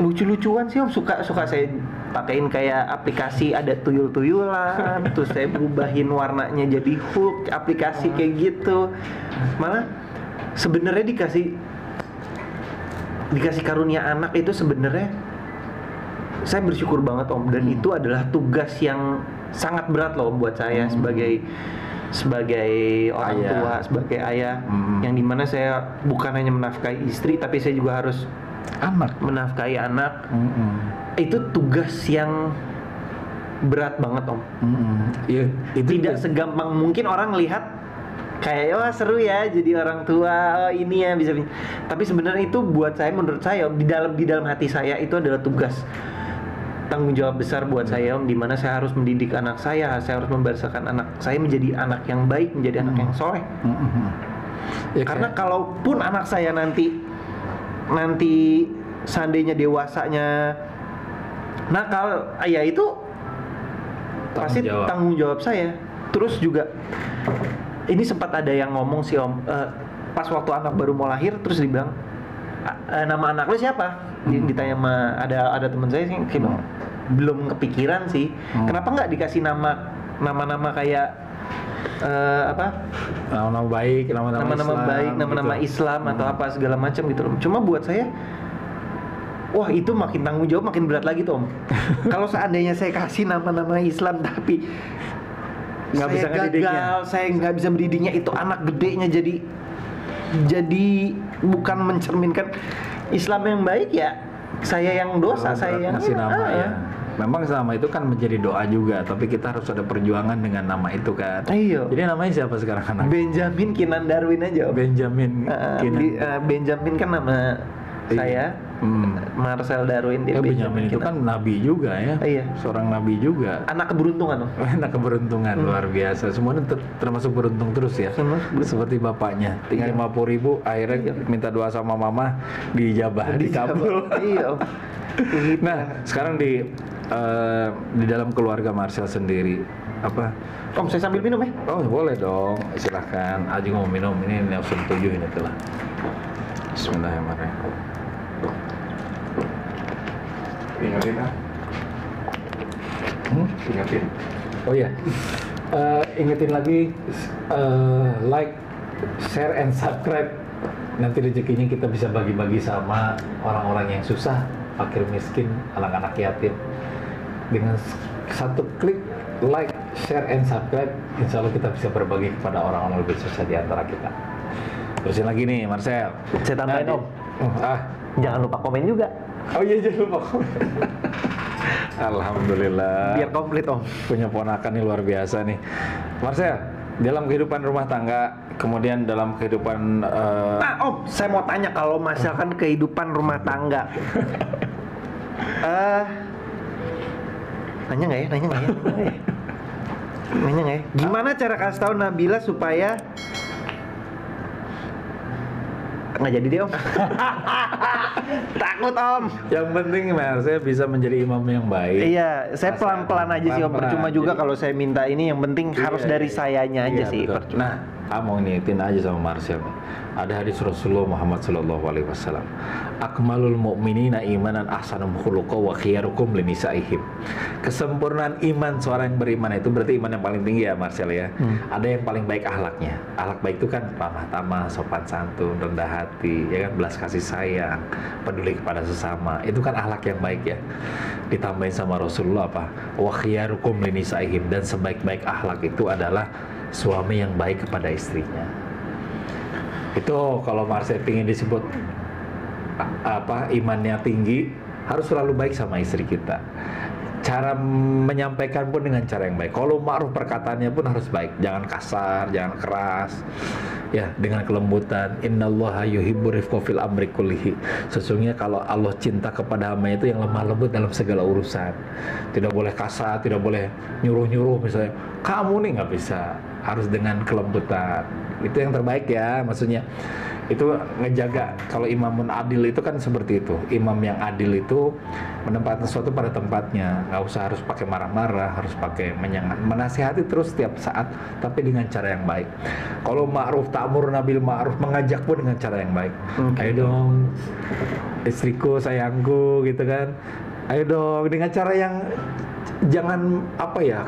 lucu-lucuan sih Om, suka saya pakein kayak aplikasi ada tuyul-tuyulan, terus saya berubahin warnanya jadi Hulk, aplikasi kayak gitu. Malah sebenarnya dikasih karunia anak itu sebenarnya saya bersyukur banget Om, dan itu adalah tugas yang sangat berat loh buat saya sebagai orang tua, sebagai ayah, yang dimana saya bukan hanya menafkahi istri tapi saya juga harus menafkahi anak. Itu tugas yang berat banget Om. Ya, itu tidak segampang mungkin orang lihat kayak wah seru ya jadi orang tua, ini ya bisa. Tapi sebenarnya itu buat saya, menurut saya Om, di dalam hati saya itu adalah tugas, tanggung jawab besar buat saya Om, dimana saya harus mendidik anak saya harus membesarkan anak saya menjadi anak yang baik, menjadi anak yang soleh. Ya, karena kalaupun anak saya nanti seandainya dewasanya nakal, ya itu pasti tanggung jawab saya. Terus juga ini sempat ada yang ngomong sih Om, pas waktu anak baru mau lahir, terus dibilang nama anak lu siapa? Ditanya sama ada teman saya sih, belum kepikiran sih. Kenapa nggak dikasih nama kayak nama-nama baik, nama-nama Islam atau apa segala macam gitu loh. Cuma buat saya, wah itu makin tanggung jawab, makin berat lagi tuh Om. Kalau seandainya saya kasih nama-nama Islam tapi nggak bisa gagal, saya nggak bisa mendidiknya, itu anak gedenya jadi bukan mencerminkan Islam yang baik, ya saya yang dosa, saya yang ngasih nama ya. Memang nama itu kan menjadi doa juga, tapi kita harus ada perjuangan dengan nama itu kan. Iya. Jadi namanya siapa sekarang anak? Benjamin Kinan Darwin aja Om. Benjamin Kinan. Benjamin kan nama saya, Marcel Darwin di Benyamin itu kan nabi juga ya. Iya. Seorang nabi juga. Anak keberuntungan. Anak keberuntungan luar biasa. Semuanya termasuk beruntung terus ya. Seperti bapaknya. Tinggal 50.000 akhirnya minta doa sama mama dijabah, dikabul. Iya. Nah, sekarang di dalam keluarga Marcel sendiri apa? Om, saya sambil minum ya? Oh, boleh dong. Silahkan. Aji mau minum. Ini Nelson 7 ini telah. Bismillahirrahmanirrahim. Ingatin Ingatin. Oh ya, ingetin lagi like, share, and subscribe. Nanti rezekinya kita bisa bagi-bagi sama orang-orang yang susah, fakir miskin, anak-anak yatim. Dengan satu klik like, share, and subscribe, insya Allah kita bisa berbagi kepada orang-orang lebih susah di antara kita. Terusin lagi nih, Marcel. Saya tambahin Om. Jangan lupa komen juga. Oh iya, jangan lupa komen. Alhamdulillah. Biar komplit Om. Punya ponakan nih luar biasa nih. Marcel, dalam kehidupan rumah tangga, kemudian dalam kehidupan Om, saya mau tanya kalau misalkan kehidupan rumah tangga. Nanya nggak ya? Nanya nggak ya? Gimana cara kasih tahu Nabila supaya nggak jadi deh Om. Takut Om. Yang penting saya bisa menjadi imam yang baik. Iya, saya pelan-pelan aja sih Om. Percuma juga kalau saya minta ini, yang penting harus dari sayanya aja sih. Nah, mau ngingetin aja sama Marcel. Ada hadis Rasulullah Muhammad sallallahu alaihi wasallam. Akmalul mu'minina imanan ahsanum khuluqa wa khiyarukum linisaihim. Kesempurnaan iman seorang yang beriman itu berarti iman yang paling tinggi ya Marcel ya. Ada yang paling baik akhlaknya. Akhlak baik itu kan ramah tamah, sopan santun, rendah hati, ya kan, belas kasih sayang, peduli kepada sesama. Itu kan akhlak yang baik ya. Ditambahin sama Rasulullah apa? Wa khiyarukum linisaihim, dan sebaik-baik akhlak itu adalah suami yang baik kepada istrinya. Itu kalau Marcel ingin disebut imannya tinggi, harus selalu baik sama istri kita. Cara menyampaikan pun dengan cara yang baik. Kalau ma'ruf perkataannya pun harus baik, jangan kasar, jangan keras. Ya, dengan kelembutan. Innallaha yuhibbu rifqa fil amri kullihi. Sesungguhnya kalau Allah cinta kepada hamba itu yang lemah lembut dalam segala urusan. Tidak boleh kasar, tidak boleh nyuruh-nyuruh misalnya. Kamu nih nggak bisa. Harus dengan kelembutan. Itu yang terbaik ya, maksudnya. Itu ngejaga. Kalau imamun adil itu kan seperti itu. Imam yang adil itu menempatkan sesuatu pada tempatnya, nggak usah harus pakai marah-marah, harus pakai menasihati terus setiap saat, tapi dengan cara yang baik. Kalau ma'ruf ta'mur nabil ma'ruf, mengajak pun dengan cara yang baik. Ayo dong istriku, sayangku, gitu kan, ayo dong, dengan cara yang jangan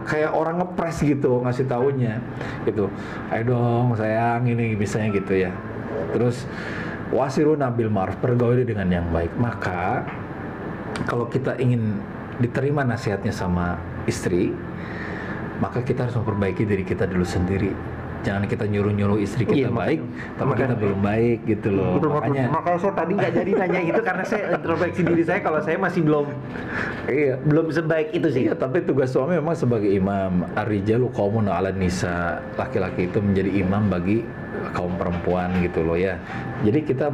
kayak orang ngepres gitu ngasih taunya gitu. Ayo dong sayang, ini misalnya gitu ya. Terus wasiru nabil ma'ruf, pergauli dengan yang baik. Maka kalau kita ingin diterima nasihatnya sama istri, maka kita harus memperbaiki diri kita dulu sendiri. Jangan kita nyuruh-nyuruh istri kita baik, tapi kita belum baik gitu loh. Makanya saya tadi nggak jadi nanya itu karena saya introspeksi diri saya kalau saya masih belum sebaik itu sih. Iya, tapi tugas suami memang sebagai imam. Ar-rijalu qawmun 'alan nisa. Laki-laki itu menjadi imam bagi kaum perempuan gitu loh ya. Jadi kita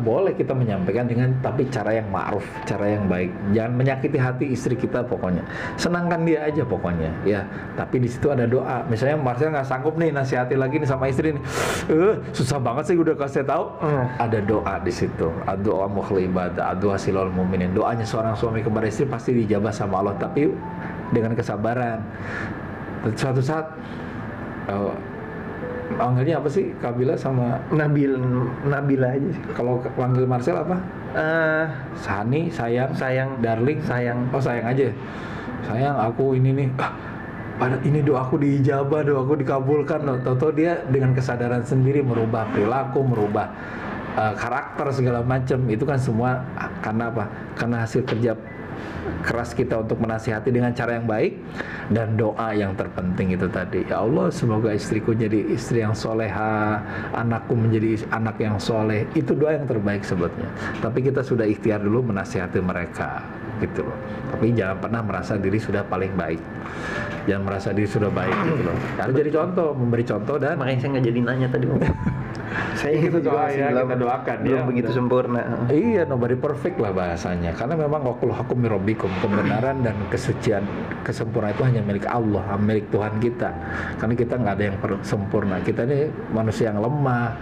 menyampaikan dengan tapi cara yang ma'ruf, cara yang baik. Jangan menyakiti hati istri kita pokoknya. Senangkan dia aja pokoknya ya. Tapi di situ ada doa. Misalnya Marcel nggak sanggup nih nasihati lagi nih sama istri nih. Susah banget sih udah kasih tahu. Ada doa di situ. Doa mukhli ibadah, doa silul mu'minin. Doanya seorang suami kepada istri pasti dijabah sama Allah, tapi dengan kesabaran. Suatu saat panggilnya apa sih Kabila sama Nabila aja sih. Kalau panggil Marcel apa? Sani, sayang, darling, sayang. Oh, sayang aja. Sayang, aku ini nih. Ini doaku diijabah, doaku dikabulkan loh. Tahu-tahu dia dengan kesadaran sendiri merubah perilaku, merubah karakter segala macam. Itu kan semua karena apa? Karena hasil kerja keras kita untuk menasihati dengan cara yang baik, dan doa yang terpenting itu tadi. Ya Allah, semoga istriku jadi istri yang soleha, anakku menjadi anak yang soleh. Itu doa yang terbaik sebetulnya. Tapi kita sudah ikhtiar dulu menasihati mereka gitu loh. Tapi jangan pernah merasa diri sudah paling baik. Jangan merasa diri sudah baik gitu loh. Harus jadi contoh, memberi contoh. Dan makanya saya nggak jadi nanya tadi. Saya kita juga doa masih ya, belum, kita doakan belum ya. begitu sempurna. Iya, nobody perfect lah bahasanya. Karena memang waqul hakum min rabbikum, kebenaran dan kesucian, kesempurnaan itu hanya milik Allah, milik Tuhan kita. Karena kita nggak ada yang sempurna. Kita ini manusia yang lemah,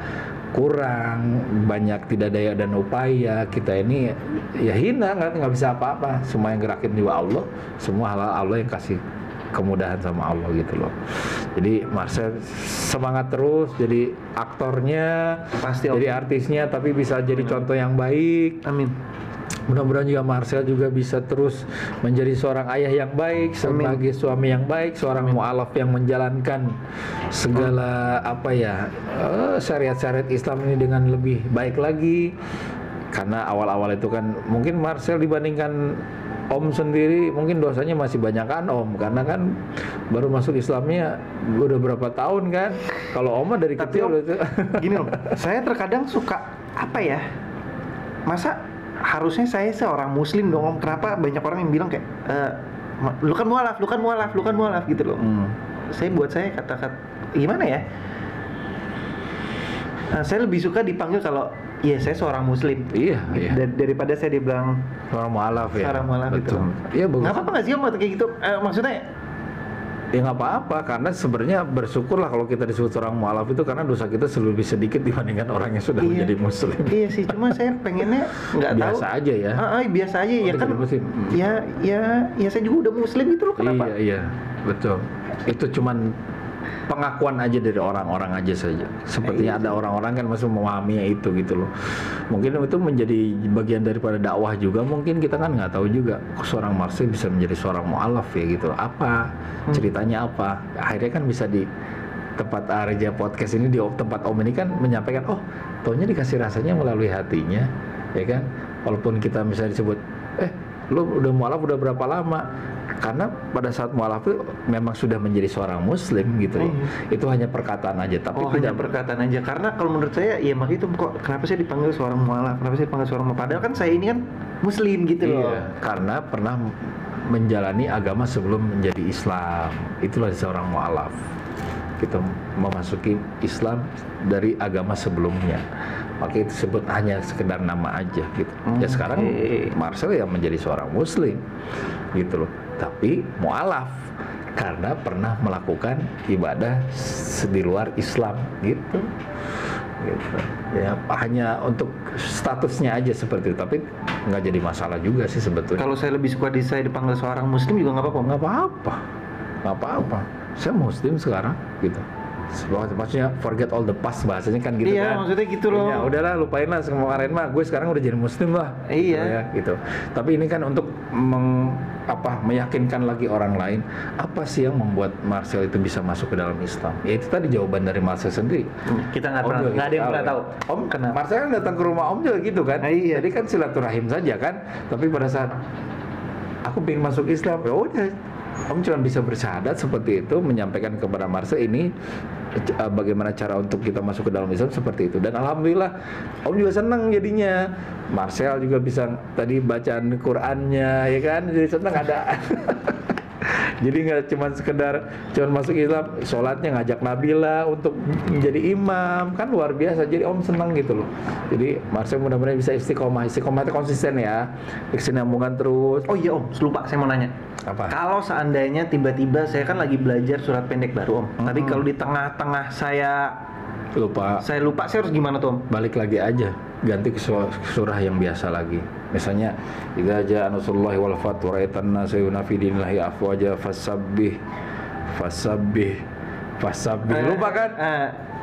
kurang, banyak tidak daya dan upaya. Kita ini ya hina, nggak bisa apa-apa. Semua yang gerakin juga Allah, semua halal Allah yang kasih kemudahan sama Allah gitu loh. Jadi Marcel semangat terus jadi aktornya, Pasti jadi artisnya, tapi bisa jadi contoh yang baik. Amin. Mudah-mudahan juga Marcel juga bisa terus menjadi seorang ayah yang baik, sebagai suami yang baik, seorang mu'alaf yang menjalankan segala syariat-syariat Islam ini dengan lebih baik lagi. Karena awal-awal itu kan mungkin Marcel dibandingkan Om sendiri mungkin dosanya masih banyak kan Om, karena kan baru masuk Islamnya udah berapa tahun kan. Kalau Om dari Tapi kecil Om, itu gini Om, saya terkadang suka apa ya, masa harusnya saya seorang muslim dong Om, kenapa banyak orang yang bilang kayak lu kan mualaf gitu loh. Buat saya kata-kata gimana ya, saya lebih suka dipanggil kalau iya saya seorang muslim. Iya. Daripada saya dibilang seorang mu'alaf ya. seorang mualaf gitu. Iya bagus. Nggak apa-apa nggak sih Om kayak gitu? Maksudnya Ya nggak apa-apa, karena sebenarnya bersyukurlah kalau kita disebut seorang mu'alaf itu karena dosa kita lebih sedikit dibandingkan orang yang sudah menjadi muslim. Iya sih, cuma saya pengennya nggak tahu. Biasa aja ya. Biasa aja ya kan. Muslim. Ya saya juga udah muslim gitu loh, kenapa? Iya, betul. Itu cuman pengakuan aja dari orang-orang aja saja. Sepertinya ada orang-orang kan masih memahaminya itu gitu loh. Mungkin itu menjadi bagian daripada dakwah juga. Mungkin kita kan nggak tahu juga seorang Marcel bisa menjadi seorang mu'alaf ya gitu. Apa ceritanya apa? Akhirnya kan bisa di tempat Arja Podcast ini, di tempat Om ini kan menyampaikan, oh taunya dikasih rasanya melalui hatinya, ya kan? Walaupun kita misalnya disebut, lu udah mu'alaf udah berapa lama? Karena pada saat mu'alaf itu memang sudah menjadi seorang muslim gitu loh. Itu hanya perkataan aja, tapi hanya perkataan aja. Karena kalau menurut saya ya makanya itu kok kenapa saya dipanggil seorang mu'alaf? Kenapa saya dipanggil seorang mu'alaf? Padahal kan saya ini kan muslim gitu loh. Karena pernah menjalani agama sebelum menjadi Islam. Itulah seorang mu'alaf. Kita memasuki Islam dari agama sebelumnya. Maka itu sebut hanya sekedar nama aja gitu. Ya sekarang Marcel ya menjadi seorang muslim gitu loh. Tapi mu'alaf karena pernah melakukan ibadah di luar Islam gitu. Ya hanya untuk statusnya aja seperti itu, tapi nggak jadi masalah juga sih sebetulnya. Kalau saya lebih suka saya dipanggil seorang muslim juga nggak apa-apa. Nggak apa-apa. Saya muslim sekarang gitu. Maksudnya forget all the past, bahasanya kan gitu. Iya, maksudnya gitu loh. Ya udahlah, lupain lah kemarin mah. Gue sekarang udah jadi muslim lah. Iya. Gitu. Tapi ini kan untuk meyakinkan lagi orang lain apa sih yang membuat Marcel itu bisa masuk ke dalam Islam. Ya itu tadi jawaban dari Marcel sendiri. Kita nggak ada yang pernah tahu. Om kenapa? Marcel kan datang ke rumah Om juga gitu kan. Iya. Jadi kan silaturahim saja kan. Tapi pada saat aku pengen masuk Islam, ya udah. Om cuma bisa bersyahadat seperti itu, menyampaikan kepada Marcel ini bagaimana cara untuk kita masuk ke dalam Islam seperti itu. Dan alhamdulillah Om juga senang jadinya. Marcel juga bisa tadi bacaan Qur'annya ya kan, jadi senang ada. Jadi nggak cuma sekedar masuk Islam, sholatnya ngajak Nabila untuk menjadi imam, kan luar biasa. Jadi Om senang gitu loh. Jadi Marcel mudah-mudahan bisa istiqomah itu konsisten ya, kesinambungan terus. Oh iya Om, lupa saya mau nanya. Apa? Kalau seandainya tiba-tiba saya kan lagi belajar surat pendek baru Om, tapi kalau di tengah-tengah saya lupa, saya harus gimana tuh Om? Balik lagi aja, ganti ke surah yang biasa lagi. Misalnya, idza jaa nasrullahi wal fath wa ra'aitan nasa yunafiduna fi dinillahi afwaja fasabbih. Lupa kan?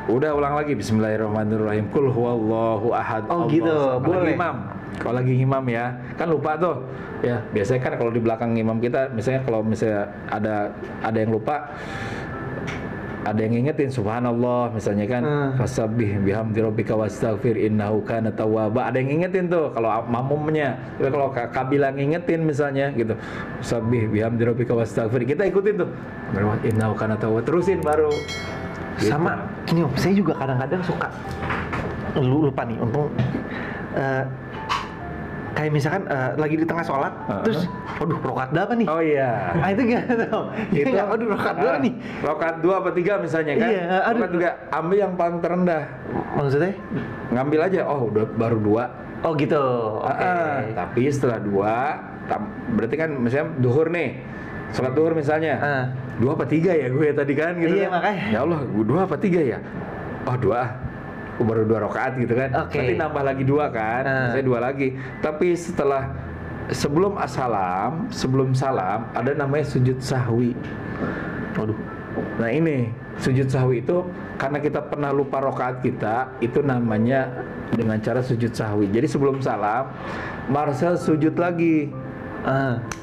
Udah ulang lagi, bismillahirrahmanirrahim. Qul huwallahu ahad. Oh gitu, boleh. Kalau lagi imam ya, kan lupa tuh. Ya, biasanya kan kalau di belakang imam kita, misalnya kalau ada yang lupa, ada yang ngingetin subhanallah misalnya kan, fasabbih bihamdi rabbika wastaghfir innahu kana tawwaba. Ada yang ngingetin tuh kalau makmumnya. Kalau kabilah ngingetin misalnya gitu, fasabbih bihamdi rabbika wastaghfir, kita ikutin tuh, innahu kana tawwaba, terusin baru gitu. Sama ini Om, saya juga kadang-kadang suka lupa nih, untung kayak misalkan lagi di tengah sholat, terus, waduh rokaat berapa nih? Oh iya. Itu gimana tuh? Itu, waduh rokaat berapa nih? Rokaat 2 apa 3 misalnya kan? Iya, rokaat 3, ambil yang paling terendah. Maksudnya? Ngambil aja, udah baru 2. Oh gitu, oke. Tapi setelah 2, berarti kan misalnya duhur nih, sholat duhur misalnya, 2 apa 3 ya gue tadi kan gitu. Iya kan? makanya. Ya Allah, 2 apa 3 ya? Oh 2, baru 2 rakaat gitu kan. Berarti nambah lagi 2 kan, saya 2 lagi. Tapi sebelum salam ada namanya sujud sahwi. Waduh. Nah ini sujud sahwi itu karena kita pernah lupa rakaat kita, itu namanya dengan cara sujud sahwi. Jadi sebelum salam, Marcel sujud lagi.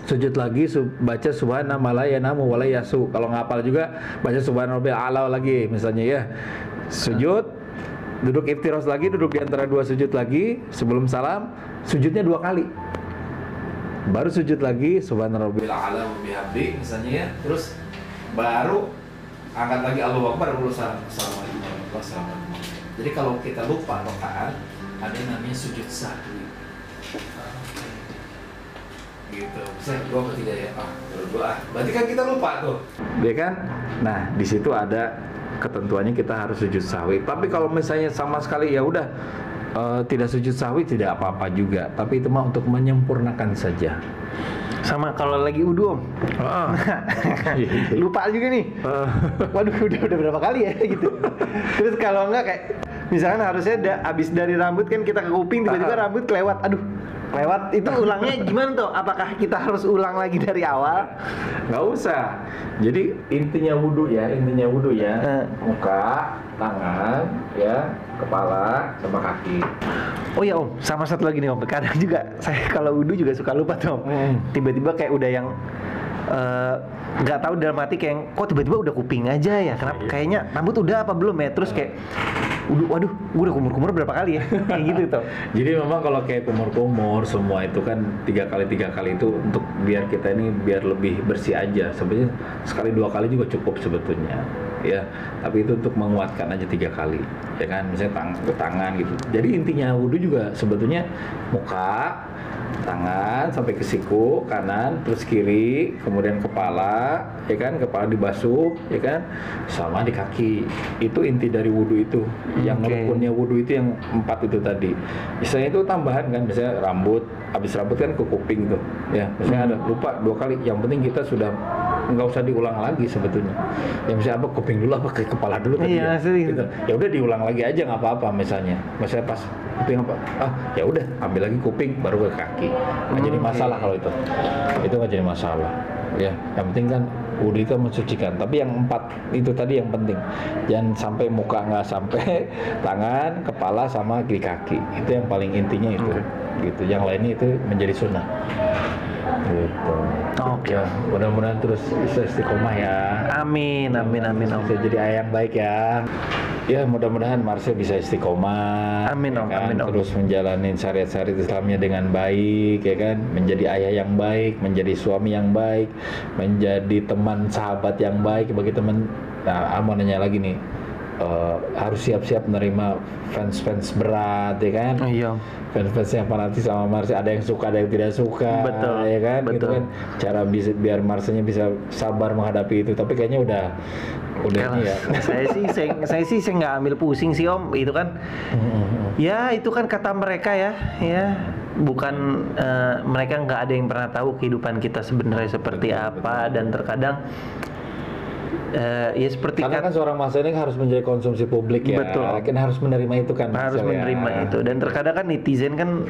Sujud lagi, baca subhana la yanamu wa la yasu. Kalau ngapal juga baca subhana rabbil a'la lagi misalnya ya. Sujud, duduk iftiros lagi, duduk di antara 2 sujud lagi, sebelum salam, sujudnya 2 kali. Baru sujud lagi, subhana rabbil a'la wa bihamdi misalnya ya. Terus baru angkat lagi Allahu Akbar, baru salam. Assalamualaikum warahmatullahi wabarakatuh. Jadi kalau kita lupa rakaat, ada yang namanya sujud sahwi. Gitu. Bisa 2 atau 3 ya? Baru 2. Berarti kan kita lupa tuh. Ya kan? Nah, di situ ada ketentuannya kita harus sujud sahwi. Tapi kalau misalnya sama sekali ya udah tidak sujud sahwi tidak apa-apa juga. Tapi itu mah untuk menyempurnakan saja. Sama kalau lagi wudu Om. Lupa juga nih. Waduh udah berapa kali ya gitu. Terus kalau enggak kayak misalkan harusnya habis dari rambut kan kita ke kuping, tiba-tiba rambut kelewat. Aduh, lewat itu ulangnya gimana tuh? Apakah kita harus ulang lagi dari awal? Nggak usah. Jadi intinya wudhu ya, muka, tangan, ya, kepala, sama kaki. Oh ya Om, sama satu lagi nih Om. Kadang juga saya kalau wudhu juga suka lupa tuh Om. Tiba-tiba kayak udah yang nggak tahu dalam hati kayak kok tiba-tiba udah kuping aja ya. Kenapa? Kayaknya rambut udah apa belum ya? Terus kayak waduh, gue udah kumur-kumur berapa kali ya? Kayak gitu tuh. Jadi memang kalau kayak kumur-kumur semua itu kan 3 kali itu untuk biar kita ini biar lebih bersih aja. Sebenarnya sekali 2 kali juga cukup sebetulnya. Ya, tapi itu untuk menguatkan aja 3 kali. Ya kan, misalnya tangan gitu. Jadi intinya wudhu juga sebetulnya muka, tangan sampai ke siku kanan, terus kiri, kemudian kepala, ya kan, kepala dibasuh, ya kan, sama di kaki. Itu inti dari wudhu itu. Yang rukunnya wudhu itu yang 4 itu tadi. Misalnya itu tambahan kan, misalnya rambut, habis rambut kan ke kuping tuh, ya. Misalnya ada lupa 2 kali. Yang penting kita sudah nggak usah diulang lagi sebetulnya. Ya misalnya apa kuping dulu apa ke kepala dulu tadi ya. Gitu. Ya udah diulang lagi aja nggak apa-apa misalnya. Misalnya pas kuping apa? Ya udah ambil lagi kuping baru ke kaki. Nggak jadi masalah kalau itu. Itu nggak jadi masalah. Ya, yang penting kan wudhu itu mensucikan. Tapi yang 4 itu tadi yang penting. Jangan sampai muka, nggak sampai tangan, kepala sama di kaki. Itu yang paling intinya itu. Gitu. Yang lainnya itu menjadi sunnah. Gitu. Oke. Ya, mudah-mudahan terus bisa istiqomah ya. Amin. Bisa jadi ayah yang baik ya. Ya, mudah-mudahan Marcel bisa istiqomah. Amin Om. Ya kan? Amin Om. Terus menjalani syariat-syariat Islamnya dengan baik, ya kan? Menjadi ayah yang baik, menjadi suami yang baik, menjadi teman sahabat yang baik bagi teman. Nah, mau nanya lagi nih. Harus siap-siap menerima fans-fans berat, ya kan? Iya. Fans-fans yang fanatik sama Marcel, ada yang suka, ada yang tidak suka, betul, ya kan? Betul. Gitu kan? Cara biar Marcelnya bisa sabar menghadapi itu. Tapi kayaknya udah ini ya. saya sih nggak ambil pusing sih Om. Itu kan, ya itu kan kata mereka ya. Bukan mereka nggak ada yang pernah tahu kehidupan kita sebenarnya seperti apa. Dan terkadang ya seperti karena kan seorang Marcel ini harus menjadi konsumsi publik ya. Betul. Kan harus menerima itu kan. Harus menerima itu. Dan terkadang kan netizen kan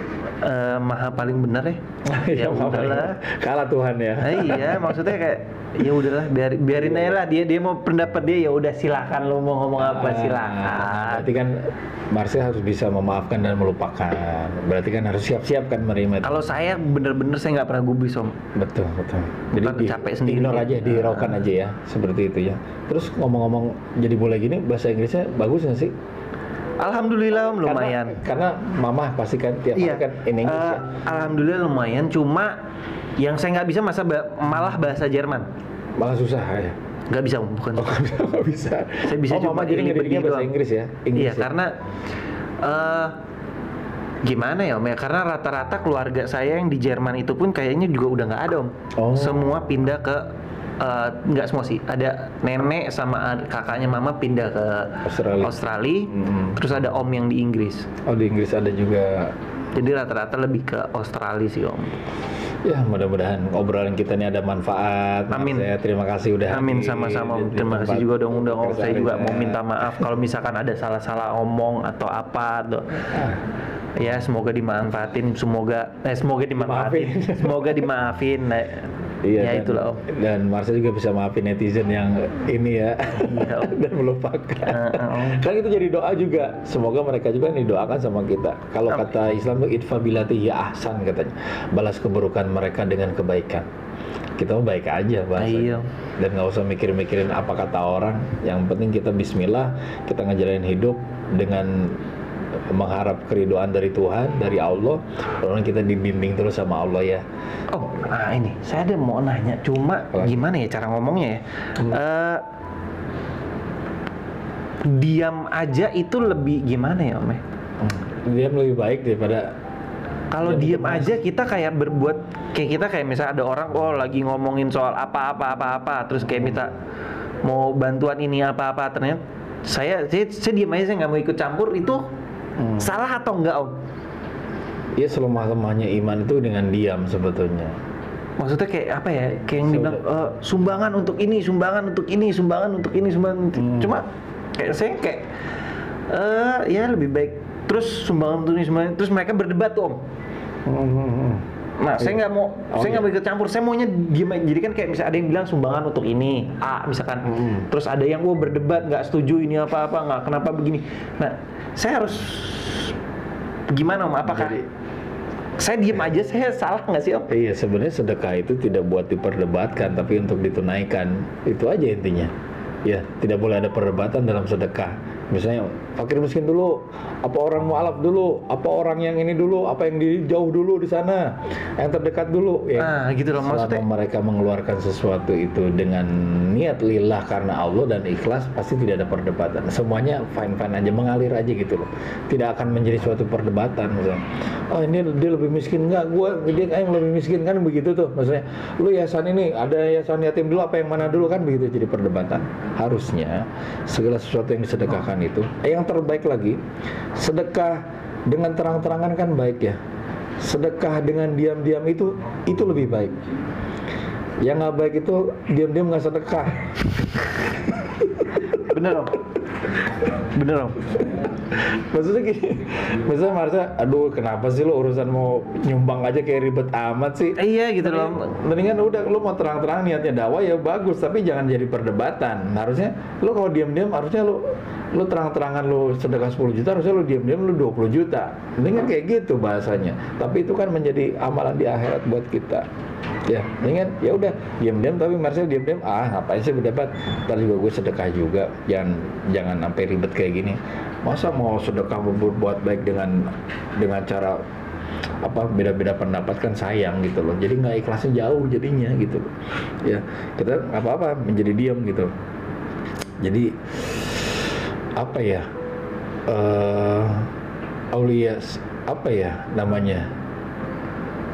maha paling benar ya. Ya udahlah. Kalah Tuhan ya. Iya, maksudnya kayak ya udahlah biarin aja lah, dia mau pendapat dia, ya udah silakan lo mau ngomong apa silakan. Berarti kan Marcel harus bisa memaafkan dan melupakan. Berarti kan harus siap-siap kan menerima itu. Kalau saya bener-bener saya nggak pernah gubris Om. Betul. Jadi capek sendiri. Ignore aja, dihiraukan aja ya, seperti itu ya. Terus ngomong-ngomong jadi boleh gini, bahasa Inggrisnya bagus nggak sih? Alhamdulillah Om, lumayan. Karena Mama pasti kan tiap hari kan in English ya. Alhamdulillah lumayan, cuma yang saya nggak bisa malah bahasa Jerman. Malah susah ya. Nggak bisa Om, bukan. Nggak bisa. Saya bisa cuma Mama jadi ngedidinya bahasa doang. Inggris ya. Inggris iya, ya? karena gimana ya Om ya, karena rata-rata keluarga saya yang di Jerman itu pun kayaknya juga udah nggak ada Om. Semua pindah ke nggak semua sih, ada nenek sama kakaknya mama pindah ke Australia. Terus ada Om yang di Inggris. Di Inggris ada juga. Jadi rata-rata lebih ke Australia sih Om. Ya mudah-mudahan obrolan kita ini ada manfaat. Amin. Saya terima kasih udah. Amin, sama-sama. Terima kasih juga dong undang Om. Saya juga mau minta maaf kalau misalkan ada salah-salah omong atau apa tuh. Ya semoga dimanfaatin, semoga dimanfaatin, semoga dimaafin. Iya, ya itulah Om. Dan Marcel juga bisa maafin netizen yang ini ya, dan melupakan. Kan itu jadi doa juga. Semoga mereka juga didoakan sama kita. Kalau kata Islam itu idfa billati ya ahsan katanya. Balas keburukan mereka dengan kebaikan. Kita mau baik aja bahasanya. Dan nggak usah mikir-mikirin apa kata orang. Yang penting kita Bismillah, kita ngejalanin hidup dengan mengharap keridhaan dari Tuhan, dari Allah. Lalu kita dibimbing terus sama Allah ya. Ini saya ada mau nanya, cuma gimana ya cara ngomongnya ya? Diam aja itu lebih gimana ya Om? Diam lebih baik daripada kalau diam aja kita kayak berbuat kita kayak misalnya ada orang lagi ngomongin soal apa terus kayak minta mau bantuan ini apa ternyata saya diam aja, saya nggak mau ikut campur, itu salah atau enggak Om? Ya selemah-lemahnya iman itu dengan diam sebetulnya. Maksudnya kayak apa ya? Kayak yang dibilang sumbangan untuk ini, sumbangan untuk ini, sumbangan untuk ini, sumbangan. Cuma kayak saya kayak ya lebih baik terus sumbangan untuk ini, sumbangan. Terus mereka berdebat tuh Om. Nah, saya nggak mau, saya nggak mau ikut campur. Saya maunya gimana? Jadi kan kayak misalnya ada yang bilang sumbangan untuk ini, misalkan. Terus ada yang berdebat nggak setuju ini apa-apa, nggak kenapa begini. Nah, saya harus gimana Om? Apakah saya diem aja, saya salah nggak sih Om? Iya, sebenarnya sedekah itu tidak buat diperdebatkan, tapi untuk ditunaikan. Itu aja intinya. Ya, tidak boleh ada perdebatan dalam sedekah. Misalnya fakir miskin dulu, apa orang mualaf dulu, apa orang yang ini dulu, apa yang jauh dulu di sana, yang terdekat dulu. Ya, gitu loh maksudnya. Selama mereka mengeluarkan sesuatu itu dengan niat lillah karena Allah dan ikhlas, pasti tidak ada perdebatan. Semuanya fine-fine aja, mengalir aja gitu loh. Tidak akan menjadi suatu perdebatan misalnya. Ini dia lebih miskin enggak? Dia yang lebih miskin kan begitu tuh. Maksudnya, lu yayasan ini ada yayasan yatim dulu, apa yang mana dulu kan begitu jadi perdebatan. Harusnya segala sesuatu yang disedekahkan itu yang terbaik lagi, sedekah dengan terang-terangan kan baik ya, sedekah dengan diam-diam itu lebih baik. Yang nggak baik itu diam-diam nggak sedekah. Bener Om. Maksudnya gini, misalnya Marsa, aduh kenapa sih lo urusan mau nyumbang aja kayak ribet amat sih? Iya gitu loh. Mendingan udah lo mau terang-terang niatnya dakwah ya bagus, tapi jangan jadi perdebatan. Harusnya lo kalau diam-diam harusnya lo terang-terangan lo sedekah 10 juta, harusnya lo diam-diam lo 20 juta. Mendingan kayak gitu bahasanya. Tapi itu kan menjadi amalan di akhirat buat kita. Ya, mendingan ya udah diam-diam, tapi Marcel diam-diam ngapain sih berdebat? Ntar juga gue sedekah juga. Jangan sampai ribet kayak gini. Masa mau sedekah berbuat baik dengan cara beda-beda pendapat kan sayang gitu loh. Jadi nggak ikhlasnya jauh jadinya gitu loh. Ya, kita nggak apa-apa menjadi diam gitu. Jadi apa ya? Aulia apa ya namanya?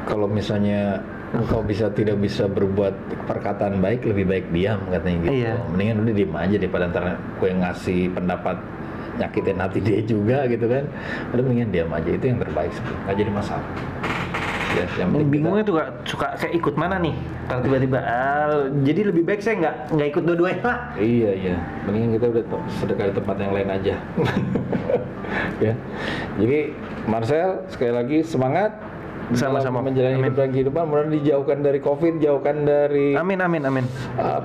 Kalau misalnya engkau tidak bisa berbuat perkataan baik, lebih baik diam katanya gitu. Iya. Mendingan udah diem aja daripada ntar gue ngasih pendapat nyakitin hati dia juga gitu kan. Udah mendingan diam aja, itu yang terbaik sebenarnya, nggak jadi masalah. Ya, yang bingungnya tuh suka kayak ikut mana nih? Kalau tiba-tiba jadi lebih baik saya nggak ikut dua-duanya lah. Iya. Mendingan kita udah sedekah di tempat yang lain aja. Ya. Jadi Marcel sekali lagi semangat. Sama-sama menjalani hidup dan kehidupan, mudah-mudahan dijauhkan dari COVID, jauhkan dari amin.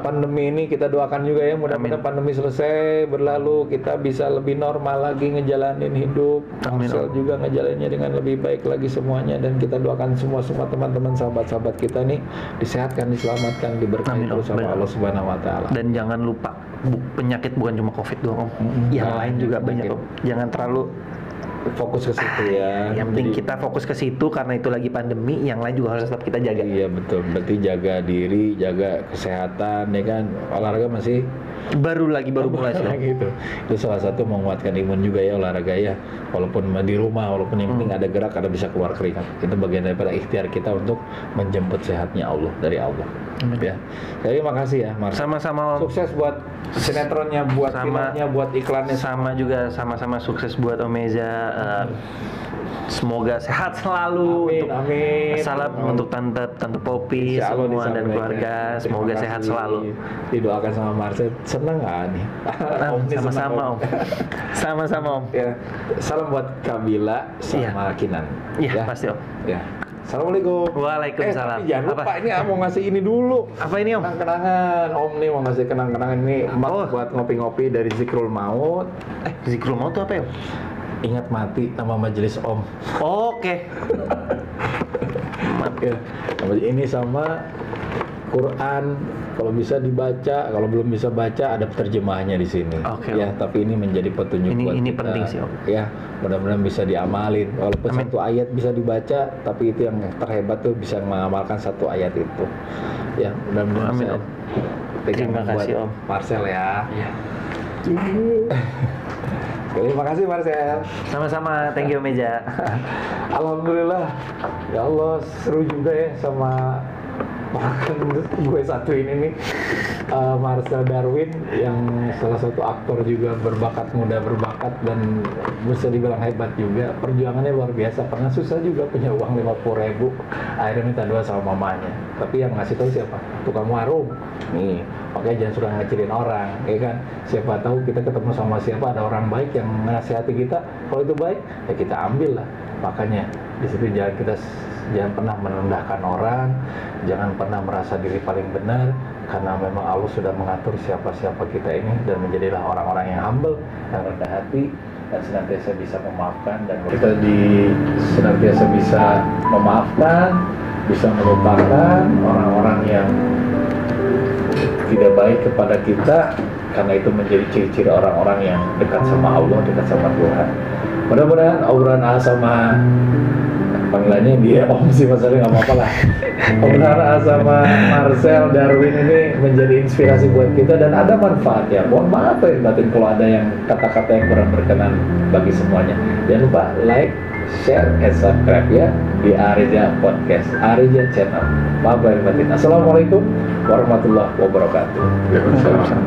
Pandemi ini kita doakan juga ya, mudah-mudahan pandemi selesai berlalu, kita bisa lebih normal lagi ngejalanin hidup. Marcel juga ngejalaninnya dengan lebih baik lagi semuanya, dan kita doakan semua teman-teman sahabat-sahabat kita nih disehatkan, diselamatkan, diberkahi terus sama Allah Subhanahu wa taala. Dan jangan lupa penyakit bukan cuma COVID doang Om. Yang lain juga banyak Om. Jangan terlalu fokus ke situ ya. Yang penting kita fokus ke situ karena itu lagi pandemi, yang lain juga harus tetap kita jaga. Iya betul. Berarti jaga diri, jaga kesehatan ya kan. Olahraga masih Baru mulai sih. Gitu. Itu salah satu menguatkan imun juga ya olahraga ya. Walaupun di rumah, walaupun yang penting ada gerak, ada bisa keluar keringat. Itu bagian daripada ikhtiar kita untuk menjemput sehatnya Allah dari Allah. Ya. Jadi makasih ya, Mar. Sama-sama Om. Sukses buat sinetronnya, buat filmnya, buat iklannya. Sama sukses buat Om Eza. Semoga sehat selalu. Amin. Salam untuk tante Popi semua dan keluarga. Semoga sehat selalu. Didoakan sama Marcel. Senang nggak nih? Sama-sama Om. Sama-sama Om. Ya. Salam buat Kabila sama Kinan. Iya, pasti Om. Ya. Assalamualaikum. Waalaikumsalam. Tapi jangan lupa ini mau ngasih ini dulu. Apa ini Om? Kenang-kenangan. Om nih mau ngasih kenang-kenangan ini buat ngopi-ngopi dari Zikrul Maut. Zikrul Maut itu apa ya? Ingat mati nama majelis Om. Oke. Ya, ini sama Quran, kalau bisa dibaca, kalau belum bisa baca ada terjemahnya di sini. Ya, tapi ini menjadi petunjuk buat ini kita. penting sih Om. Ya, mudah-mudahan bisa diamalin. Walaupun satu ayat bisa dibaca, tapi itu yang terhebat tuh bisa mengamalkan satu ayat itu. Ya, mudah-mudahan Amin Om. Terima kasih Om. Marcel ya. Terima kasih Marcel. Sama-sama, thank you Meja. Alhamdulillah. Ya Allah, seru juga ya sama gue satu ini nih, Marcel Darwin yang salah satu aktor juga muda berbakat dan bisa dibilang hebat juga. Perjuangannya luar biasa, pernah susah juga punya uang 50.000, akhirnya minta doa sama mamanya. Tapi yang ngasih tahu siapa? Tukang warung. Nih, makanya jangan suka ngecilin orang, ya kan? Siapa tahu kita ketemu sama siapa, ada orang baik yang ngasihati kita. Kalau itu baik, ya kita ambil lah. Makanya di situ jangan pernah merendahkan orang, jangan pernah merasa diri paling benar, karena memang Allah sudah mengatur siapa-siapa kita ini, dan menjadilah orang-orang yang humble, yang rendah hati, dan senantiasa bisa memaafkan, dan kita senantiasa bisa memaafkan, bisa melupakan orang-orang yang tidak baik kepada kita, karena itu menjadi ciri-ciri orang-orang yang dekat sama Allah, dekat sama Tuhan. Mudah-mudahan obrolan sama panggilannya dia Om sih, masalahnya nggak apa-apa lah. Obrolan sama Marcel Darwin ini menjadi inspirasi buat kita dan ada manfaatnya. Mohon maaf ya batin kalau ada yang kata-kata yang kurang berkenan bagi semuanya. Jangan lupa like, share, and subscribe ya di Arija Podcast, Arija Channel. Maaf lahir batin. Assalamualaikum warahmatullahi wabarakatuh. Waalaikumsalam.